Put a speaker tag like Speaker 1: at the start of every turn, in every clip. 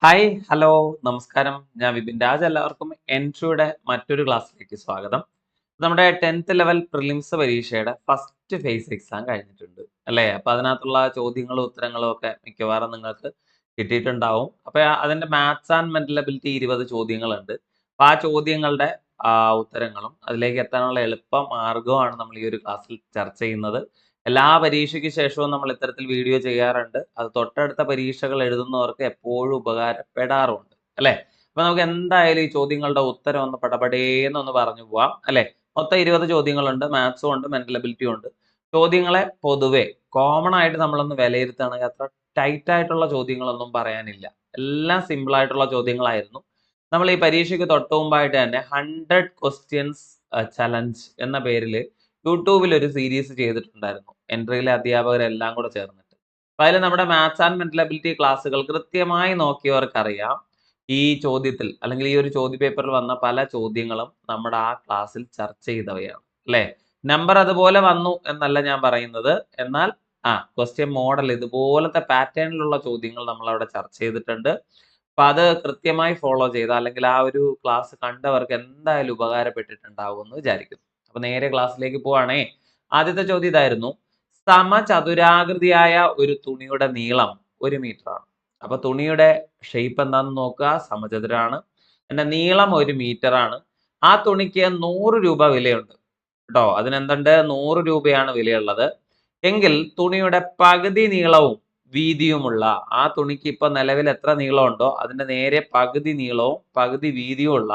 Speaker 1: Hi hello നമസ്കാരം. ഞാൻ വിപിൻ രാജ്. എല്ലാവർക്കും എൻട്രിയുടെ മറ്റൊരു ക്ലാസ്സിലേക്ക് സ്വാഗതം. നമ്മുടെ 10th ലെവൽ പ്രിലിംസ് പരീക്ഷയുടെ ഫസ്റ്റ് ഫേസ് എക്സാം കഴിഞ്ഞിട്ടുണ്ട് അല്ലേ? അപ്പൊ അതിനകത്തുള്ള ചോദ്യങ്ങളും ഉത്തരങ്ങളും ഒക്കെ മിക്കവാറും നിങ്ങൾക്ക് കിട്ടിയിട്ടുണ്ടാവും. അപ്പൊ അതിന്റെ മാത്സ് ആൻഡ് മെന്റൽ എബിലിറ്റി 20 ചോദ്യങ്ങളുണ്ട്. അപ്പൊ ആ ചോദ്യങ്ങളുടെ ഉത്തരങ്ങളും അതിലേക്ക് എത്താനുള്ള എളുപ്പ മാർഗവുമാണ് നമ്മൾ ഈ ഒരു ക്ലാസ്സിൽ ചർച്ച ചെയ്യുന്നത്. എല്ലാ പരീക്ഷയ്ക്ക് ശേഷവും നമ്മൾ ഇത്തരത്തിൽ വീഡിയോ ചെയ്യാറുണ്ട്. അത് തൊട്ടടുത്ത പരീക്ഷകൾ എഴുതുന്നവർക്ക് എപ്പോഴും ഉപകാരപ്പെടാറുണ്ട് അല്ലേ? അപ്പൊ നമുക്ക് എന്തായാലും ഈ ചോദ്യങ്ങളുടെ ഉത്തരം ഒന്ന് പടപടേന്നൊന്ന് പറഞ്ഞു പോവാം അല്ലേ? മൊത്തം 20 ചോദ്യങ്ങളുണ്ട്. മാത്സും ഉണ്ട്, മെന്റൽ എബിലിറ്റിയും ഉണ്ട്. ചോദ്യങ്ങളെ പൊതുവെ കോമൺ ആയിട്ട് നമ്മളൊന്ന് വിലയിരുത്തുകയാണെങ്കിൽ അത്ര ടൈറ്റ് ആയിട്ടുള്ള ചോദ്യങ്ങളൊന്നും പറയാനില്ല. എല്ലാം സിമ്പിൾ ആയിട്ടുള്ള ചോദ്യങ്ങളായിരുന്നു. നമ്മൾ ഈ പരീക്ഷയ്ക്ക് തൊട്ട് മുമ്പായിട്ട് തന്നെ 100 ക്വസ്റ്റ്യൻസ് ചലഞ്ച് എന്ന പേരിൽ യൂട്യൂബിൽ ഒരു സീരീസ് ചെയ്തിട്ടുണ്ടായിരുന്നു. എൻട്രിയിലെ അധ്യാപകരെല്ലാം കൂടെ ചേർന്നിട്ട്. അപ്പൊ അതിൽ നമ്മുടെ മാത്സ് ആൻഡ് മെന്റൽ എബിലിറ്റി ക്ലാസ്സുകൾ കൃത്യമായി നോക്കിയവർക്കറിയാം ഈ ചോദ്യത്തിൽ അല്ലെങ്കിൽ ഈ ഒരു ചോദ്യ പേപ്പറിൽ വന്ന പല ചോദ്യങ്ങളും നമ്മുടെ ആ ക്ലാസ്സിൽ ചർച്ച ചെയ്തവയാണ് അല്ലേ? നമ്പർ അതുപോലെ വന്നു എന്നല്ല ഞാൻ പറയുന്നത്. എന്നാൽ ക്വസ്റ്റ്യൻ മോഡൽ ഇതുപോലത്തെ പാറ്റേണിലുള്ള ചോദ്യങ്ങൾ നമ്മൾ അവിടെ ചർച്ച ചെയ്തിട്ടുണ്ട്. അപ്പൊ അത് കൃത്യമായി ഫോളോ ചെയ്ത അല്ലെങ്കിൽ ആ ഒരു ക്ലാസ് കണ്ടവർക്ക് എന്തായാലും ഉപകാരപ്പെട്ടിട്ടുണ്ടാവും എന്ന് വിചാരിക്കുന്നു. അപ്പൊ നേരെ ക്ലാസ്സിലേക്ക് പോവാണേ. ആദ്യത്തെ ചോദ്യം ഇതായിരുന്നു: സമചതുരാകൃതിയായ ഒരു തുണിയുടെ നീളം 1 മീറ്റർ ആണ്. അപ്പൊ തുണിയുടെ ഷേപ്പ് എന്താണെന്ന് നോക്കുക. സമചതുരാണ്. അതിന്റെ നീളം 1 മീറ്റർ ആണ്. ആ തുണിക്ക് 100 രൂപ വിലയുണ്ട് കേട്ടോ. അതിനെന്തുണ്ട്? 100 രൂപയാണ് വിലയുള്ളത്. എങ്കിൽ തുണിയുടെ പകുതി നീളവും വീതിയുമുള്ള ആ തുണിക്ക് ഇപ്പൊ നിലവിൽ എത്ര നീളമുണ്ടോ അതിന്റെ നേരെ പകുതി നീളവും പകുതി വീതിയും ഉള്ള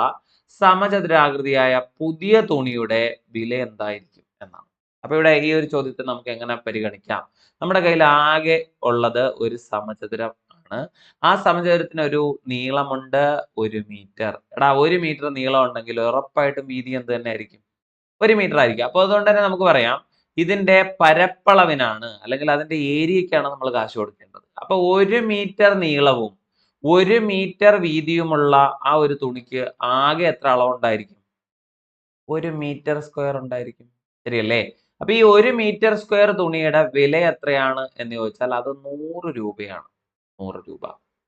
Speaker 1: സമചതുരാകൃതിയായ പുതിയ തുണിയുടെ വില എന്തായിരിക്കും എന്നാണ്. അപ്പൊ ഇവിടെ ഈ ഒരു ചോദ്യത്തെ നമുക്ക് എങ്ങനെ പരിഗണിക്കാം? നമ്മുടെ കയ്യിൽ ആകെ ഉള്ളത് ഒരു സമചതുരം ആണ്. ആ സമചതുരത്തിന് ഒരു നീളമുണ്ട് 1 മീറ്റർ. എടാ 1 മീറ്റർ നീളം ഉണ്ടെങ്കിൽ ഉറപ്പായിട്ടും വീതി എന്ത് തന്നെ ആയിരിക്കും? 1 മീറ്റർ ആയിരിക്കും. അപ്പൊ അതുകൊണ്ട് തന്നെ നമുക്ക് പറയാം ഇതിന്റെ പരപ്പളവിനാണ് അല്ലെങ്കിൽ അതിന്റെ ഏരിയക്കാണ് നമ്മൾ കാശ് കൊടുക്കേണ്ടത്. അപ്പൊ 1 മീറ്റർ നീളവും 1 മീറ്റർ വീതിയുമുള്ള ആ ഒരു തുണിക്ക് ആകെ എത്ര അളവുണ്ടായിരിക്കും? 1 മീറ്റർ സ്ക്വയർ ഉണ്ടായിരിക്കും. ശരിയല്ലേ? അപ്പൊ ഈ 1 മീറ്റർ സ്ക്വയർ തുണിയുടെ വില എത്രയാണ് എന്ന് ചോദിച്ചാൽ അത് 100 രൂപയാണ്. 100 രൂപ.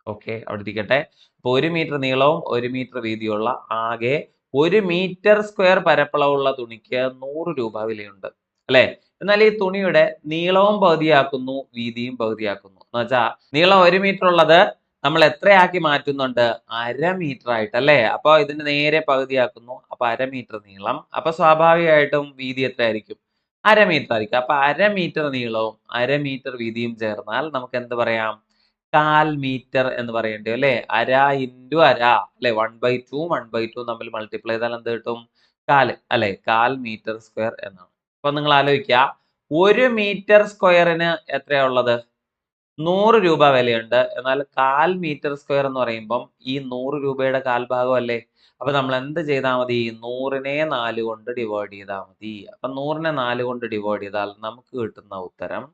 Speaker 1: ഓക്കെ, അവിടെ ഇരിക്കട്ടെ. അപ്പൊ 1 മീറ്റർ നീളവും 1 മീറ്റർ വീതിയുള്ള ആകെ 1 മീറ്റർ സ്ക്വയർ പരപ്പളവുള്ള തുണിക്ക് 100 രൂപ വിലയുണ്ട് അല്ലെ? എന്നാൽ ഈ തുണിയുടെ നീളവും പകുതിയാക്കുന്നു, വീതിയും പകുതിയാക്കുന്നു. എന്ന് വെച്ചാൽ നീളം 1 മീറ്റർ ഉള്ളത് നമ്മൾ എത്രയാക്കി മാറ്റുന്നുണ്ട്? അര മീറ്റർ ആയിട്ട് അല്ലേ? അപ്പൊ ഇതിന്റെ നേരെ പകുതിയാക്കുന്നു. അപ്പൊ അര മീറ്റർ നീളം. അപ്പൊ സ്വാഭാവികമായിട്ടും വീതി എത്രയായിരിക്കും? അര മീറ്റർ ആയിരിക്കും. അപ്പൊ അര മീറ്റർ നീളവും അര മീറ്റർ വീതിയും ചേർന്നാൽ നമുക്ക് എന്ത് പറയാം? 1/4 മീറ്റർ എന്ന് പറയേണ്ടി അല്ലേ? അര ഇൻറ്റു അര അല്ലെ? 1/2 1/2 തമ്മിൽ മൾട്ടിപ്ലൈ ചെയ്താൽ എന്ത് കിട്ടും? 1/4 അല്ലെ? 1/4 മീറ്റർ സ്ക്വയർ എന്നാണ്. അപ്പൊ നിങ്ങൾ ആലോചിക്കുക, 1 മീറ്റർ സ്ക്വയറിന് എത്രയാ ഉള്ളത്? 100 രൂപ വിലയുണ്ട്. എന്നാൽ 1/4 മീറ്റർ സ്ക്വയർ എന്ന് പറയുമ്പം ഈ 100 രൂപയുടെ കാൽഭാഗം അല്ലേ? അപ്പൊ നമ്മൾ എന്ത് ചെയ്താൽ മതി? 100നെ 4 കൊണ്ട് ഡിവൈഡ് ചെയ്താൽ മതി. അപ്പൊ 100നെ 4 കൊണ്ട് ഡിവൈഡ് ചെയ്താൽ നമുക്ക് കിട്ടുന്ന ഉത്തരം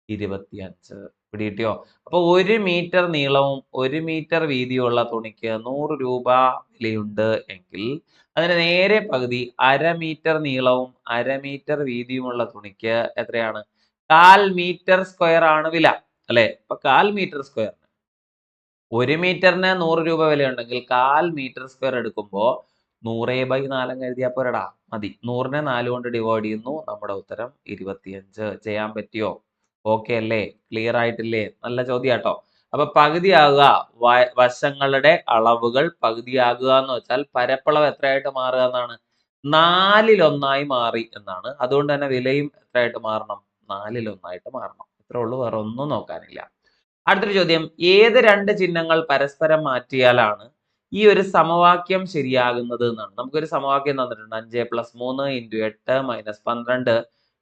Speaker 1: 25. പിടികിട്ടിയോ? അപ്പൊ 1 മീറ്റർ നീളവും 1 മീറ്റർ വീതിയുള്ള തുണിക്ക് 100 രൂപ വിലയുണ്ട് എങ്കിൽ അതിന് നേരെ പകുതി അര മീറ്റർ നീളവും അര മീറ്റർ വീതിയുമുള്ള തുണിക്ക് എത്രയാണ്? 1/4 മീറ്റർ സ്ക്വയർ ആണ് വില അല്ലെ? അപ്പൊ 1/4 മീറ്റർ സ്ക്വയർ 1 മീറ്ററിന് 100 രൂപ വിലയുണ്ടെങ്കിൽ 1/4 മീറ്റർ സ്ക്വയർ എടുക്കുമ്പോൾ 100/4 അങ്ങ് എഴുതിയാൽ പോരടാ, മതി. 100നെ 4 കൊണ്ട് ഡിവൈഡ് ചെയ്യുന്നു. നമ്മുടെ ഉത്തരം 25. ചെയ്യാൻ പറ്റിയോ? ഓക്കെ അല്ലേ? ക്ലിയർ ആയിട്ടില്ലേ? നല്ല ചോദ്യാട്ടോ. അപ്പൊ പകുതിയാകുക, വശങ്ങളുടെ അളവുകൾ പകുതിയാകുക എന്ന് വെച്ചാൽ പരപ്പളവ് എത്രയായിട്ട് മാറുക എന്നാണ്? 4/1 മാറി എന്നാണ്. അതുകൊണ്ട് തന്നെ വിലയും എത്രയായിട്ട് മാറണം? 4/1 മാറണം. ഇത്രേ ഉള്ളൂ, വേറെ ഒന്നും നോക്കാനില്ല. അടുത്തൊരു ചോദ്യം: ഏത് രണ്ട് ചിഹ്നങ്ങൾ പരസ്പരം മാറ്റിയാലാണ് ഈ ഒരു സമവാക്യം ശരിയാകുന്നത് എന്നാണ്. നമുക്കൊരു സമവാക്യം തന്നിട്ടുണ്ട്. 5+3 × 8 - 12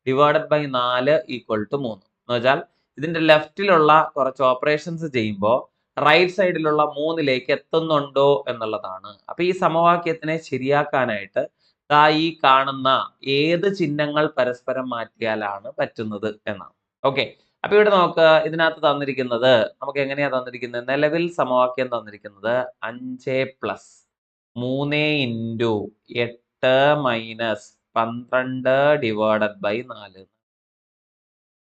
Speaker 1: ഡിവൈഡഡ് ബൈ 4 ഈക്വൽ ടു 3 എന്ന് വെച്ചാൽ ഇതിന്റെ ലെഫ്റ്റിലുള്ള കുറച്ച് ഓപ്പറേഷൻസ് ചെയ്യുമ്പോൾ റൈറ്റ് സൈഡിലുള്ള 3ലേക്ക് എത്തുന്നുണ്ടോ എന്നുള്ളതാണ്. അപ്പൊ ഈ സമവാക്യത്തിനെ ശരിയാക്കാനായിട്ട് ഈ കാണുന്ന ഏത് ചിഹ്നങ്ങൾ പരസ്പരം മാറ്റിയാലാണ് പറ്റുന്നത് എന്നാണ്. ഓക്കെ, അപ്പൊ ഇവിടെ നോക്ക്, ഇതിനകത്ത് തന്നിരിക്കുന്നത് നമുക്ക് എങ്ങനെയാ തന്നിരിക്കുന്നത്? നിലവിൽ സമവാക്യം തന്നിരിക്കുന്നത് 5+3 × 8 - 12 ഡിവൈഡഡ് ബൈ 4.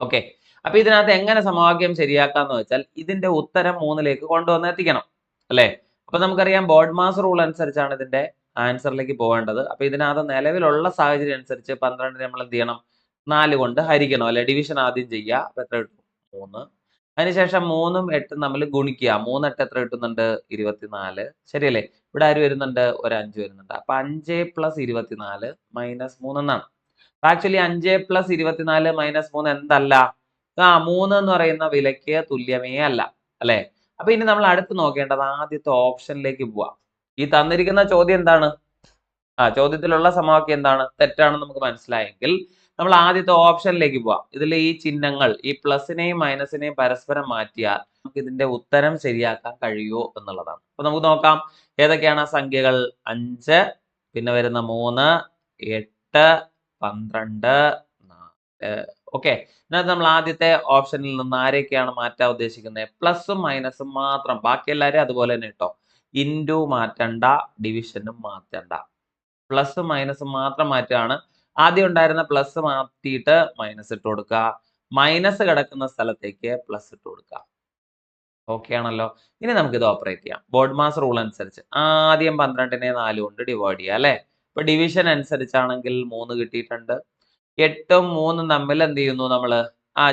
Speaker 1: ഓക്കെ, അപ്പൊ ഇതിനകത്ത് എങ്ങനെ സമവാക്യം ശരിയാക്കാന്ന് വെച്ചാൽ ഇതിന്റെ ഉത്തരം 3ലേക്ക് കൊണ്ടുവന്ന് എത്തിക്കണം. അല്ലെ? അപ്പൊ നമുക്കറിയാം ബോർഡ് മാസ് റൂൾ അനുസരിച്ചാണ് ഇതിന്റെ ആൻസറിലേക്ക് പോകേണ്ടത്. അപ്പൊ ഇതിനകത്ത് നിലവിലുള്ള സാഹചര്യം അനുസരിച്ച് 12 നമ്മൾ എന്ത് ചെയ്യണം? 4 കൊണ്ട് ഹരിക്കണം അല്ലെ? ഡിവിഷൻ ആദ്യം ചെയ്യുക. അപ്പൊ എത്ര കിട്ടും? 3. അതിനുശേഷം 3ഉം 8ഉം തമ്മിൽ ഗുണിക്കുക. 3 8 എത്ര കിട്ടുന്നുണ്ട്? 24. ശരിയല്ലേ? ഇവിടെ ആര് വരുന്നുണ്ട്? ഒരു 5 വരുന്നുണ്ട്. അപ്പൊ 5 + 24 - 3 എന്നാണ്. ആക്ച്വലി 5 + 24 - 3 എന്തല്ല? 3 എന്ന് പറയുന്ന വിലയ്ക്ക് തുല്യമേ അല്ല. അല്ലെ? അപ്പൊ ഇനി നമ്മൾ അടുത്ത് നോക്കേണ്ടത് ആദ്യത്തെ ഓപ്ഷനിലേക്ക് പോവാം. ഈ തന്നിരിക്കുന്ന ചോദ്യം എന്താണ്? ചോദ്യത്തിലുള്ള സമവാക്യം എന്താണ്? തെറ്റാണെന്ന് നമുക്ക് മനസ്സിലായെങ്കിൽ നമ്മൾ ആദ്യത്തെ ഓപ്ഷനിലേക്ക് പോവാം. ഇതിൽ ഈ ചിഹ്നങ്ങൾ ഈ പ്ലസിനെയും മൈനസിനെയും പരസ്പരം മാറ്റിയാൽ നമുക്ക് ഇതിന്റെ ഉത്തരം ശരിയാക്കാൻ കഴിയുമോ എന്നുള്ളതാണ്. അപ്പൊ നമുക്ക് നോക്കാം ഏതൊക്കെയാണ് ആ സംഖ്യകൾ. 5, പിന്നെ വരുന്ന 3, 8, 12, 4. ഓക്കെ, ഇതിനകത്ത് നമ്മൾ ആദ്യത്തെ ഓപ്ഷനിൽ നിന്ന് ആരെയൊക്കെയാണ് മാറ്റാൻ ഉദ്ദേശിക്കുന്നത്? പ്ലസും മൈനസും മാത്രം. ബാക്കി എല്ലാവരും അതുപോലെ തന്നെ കേട്ടോ. ഇൻറ്റു മാറ്റണ്ട, ഡിവിഷനും മാറ്റണ്ട. പ്ലസും മൈനസും മാത്രം മാറ്റുകയാണ്. ആദ്യം ഉണ്ടായിരുന്ന പ്ലസ് മാറ്റിയിട്ട് മൈനസ് ഇട്ട് കൊടുക്കുക. മൈനസ് കിടക്കുന്ന സ്ഥലത്തേക്ക് പ്ലസ് ഇട്ട് കൊടുക്കുക. ഓക്കെ ആണല്ലോ. ഇനി നമുക്ക് ഇത് ഓപ്പറേറ്റ് ചെയ്യാം. ബോർഡ് മാസ് റൂൾ അനുസരിച്ച് ആദ്യം 12നെ 4 കൊണ്ട് ഡിവൈഡ് ചെയ്യുക അല്ലെ? ഇപ്പൊ ഡിവിഷൻ അനുസരിച്ചാണെങ്കിൽ 3 കിട്ടിയിട്ടുണ്ട്. 8ഉം 3ഉം തമ്മിൽ എന്ത് ചെയ്യുന്നു നമ്മള്?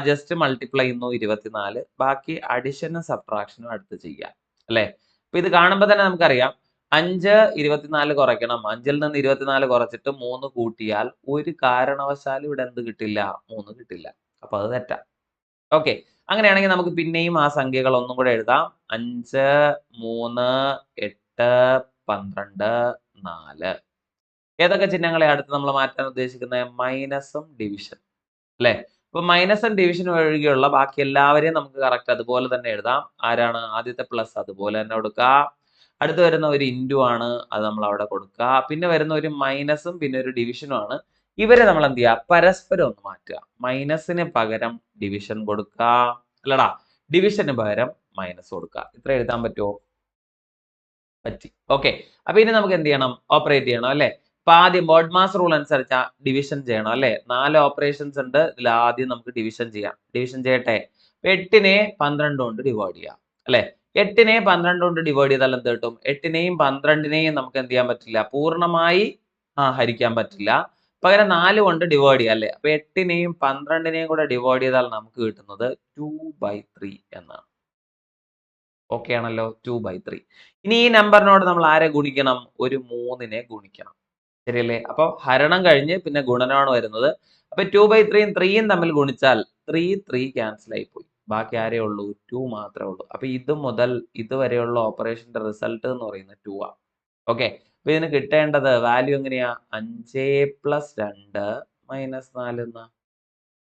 Speaker 1: ജസ്റ്റ് മൾട്ടിപ്ലൈ ചെയ്യുന്നു 24. ബാക്കി അഡിഷനും സബ്ട്രാക്ഷനും അടുത്ത് ചെയ്യുക അല്ലെ? അപ്പൊ ഇത് കാണുമ്പോൾ തന്നെ നമുക്കറിയാം 5 24 കുറയ്ക്കണം. 5ൽ നിന്ന് 24 കുറച്ചിട്ട് 3 കൂട്ടിയാൽ ഒരു കാരണവശാലും ഇവിടെ എന്ത് കിട്ടില്ല? 3 കിട്ടില്ല. അപ്പൊ അത് തെറ്റാ. ഓക്കെ, അങ്ങനെയാണെങ്കിൽ നമുക്ക് പിന്നെയും ആ സംഖ്യകൾ ഒന്നും കൂടെ എഴുതാം. 5, 3, 8, 12, 4. ഏതൊക്കെ ചിഹ്നങ്ങളെ അടുത്ത് നമ്മൾ മാറ്റാൻ ഉദ്ദേശിക്കുന്നത്? മൈനസും ഡിവിഷൻ അല്ലെ? അപ്പൊ മൈനസും ഡിവിഷനും ഒഴികെയുള്ള ബാക്കി എല്ലാവരെയും നമുക്ക് കറക്റ്റ് അതുപോലെ തന്നെ എഴുതാം. ആരാണ്? ആദ്യത്തെ പ്ലസ് അതുപോലെ തന്നെ കൊടുക്കുക. അടുത്ത് വരുന്ന ഒരു ഇൻറ്റു ആണ്, അത് നമ്മൾ അവിടെ കൊടുക്കുക. പിന്നെ വരുന്ന ഒരു മൈനസും പിന്നെ ഒരു ഡിവിഷനും ആണ്. ഇവരെ നമ്മൾ എന്ത് ചെയ്യുക? പരസ്പരം ഒന്ന് മാറ്റുക. മൈനസിന് പകരം ഡിവിഷൻ കൊടുക്കുക അല്ലടാ, ഡിവിഷന് പകരം മൈനസ് കൊടുക്കുക. ഇത്ര എഴുതാൻ പറ്റുമോ? പറ്റി. ഓക്കെ, അപ്പൊ ഇനി നമുക്ക് എന്ത് ചെയ്യണം? ഓപ്പറേറ്റ് ചെയ്യണം അല്ലെ? അപ്പൊ ആദ്യം ബോർഡ് മാസ് റൂൾ അനുസരിച്ച് ഡിവിഷൻ ചെയ്യണം അല്ലെ? 4 ഓപ്പറേഷൻസ് ഉണ്ട്. ഇതിൽ ആദ്യം നമുക്ക് ഡിവിഷൻ ചെയ്യാം. ഡിവിഷൻ ചെയ്യട്ടെ. 8നെ 12 കൊണ്ട് ഡിവൈഡ് ചെയ്യാം അല്ലെ? 8നെ 12 കൊണ്ട് ഡിവൈഡ് ചെയ്താൽ എന്ത് കിട്ടും? 8നെയും 12നെയും നമുക്ക് എന്ത് ചെയ്യാൻ പറ്റില്ല? പൂർണ്ണമായി ഹരിക്കാൻ പറ്റില്ല. പകരം 4 കൊണ്ട് ഡിവൈഡ് ചെയ്യാം അല്ലെ? അപ്പൊ 8നെയും 12നെയും കൂടെ ഡിവൈഡ് ചെയ്താൽ നമുക്ക് കിട്ടുന്നത് 2/3 എന്നാണ്. ഓക്കെ ആണല്ലോ. 2/3. ഇനി ഈ നമ്പറിനോട് നമ്മൾ ആരെ ഗുണിക്കണം? ഒരു 3നെ ഗുണിക്കണം. ശരിയല്ലേ? അപ്പൊ ഹരണം കഴിഞ്ഞ് പിന്നെ ഗുണനമാണ് വരുന്നത്. അപ്പൊ 2/3യും 3യും തമ്മിൽ ഗുണിച്ചാൽ 3 ക്യാൻസൽ ആയി പോയി. ബാക്കി ആരേ ഉള്ളൂ? 2 മാത്രമേ ഉള്ളൂ. അപ്പൊ ഇത് മുതൽ ഇതുവരെയുള്ള ഓപ്പറേഷന്റെ റിസൾട്ട് എന്ന് പറയുന്നത് 2 ആ. ഓക്കെ, അപ്പൊ ഇതിന് കിട്ടേണ്ടത് വാല്യൂ എങ്ങനെയാ? 5 + 2 - 4 എന്നാ.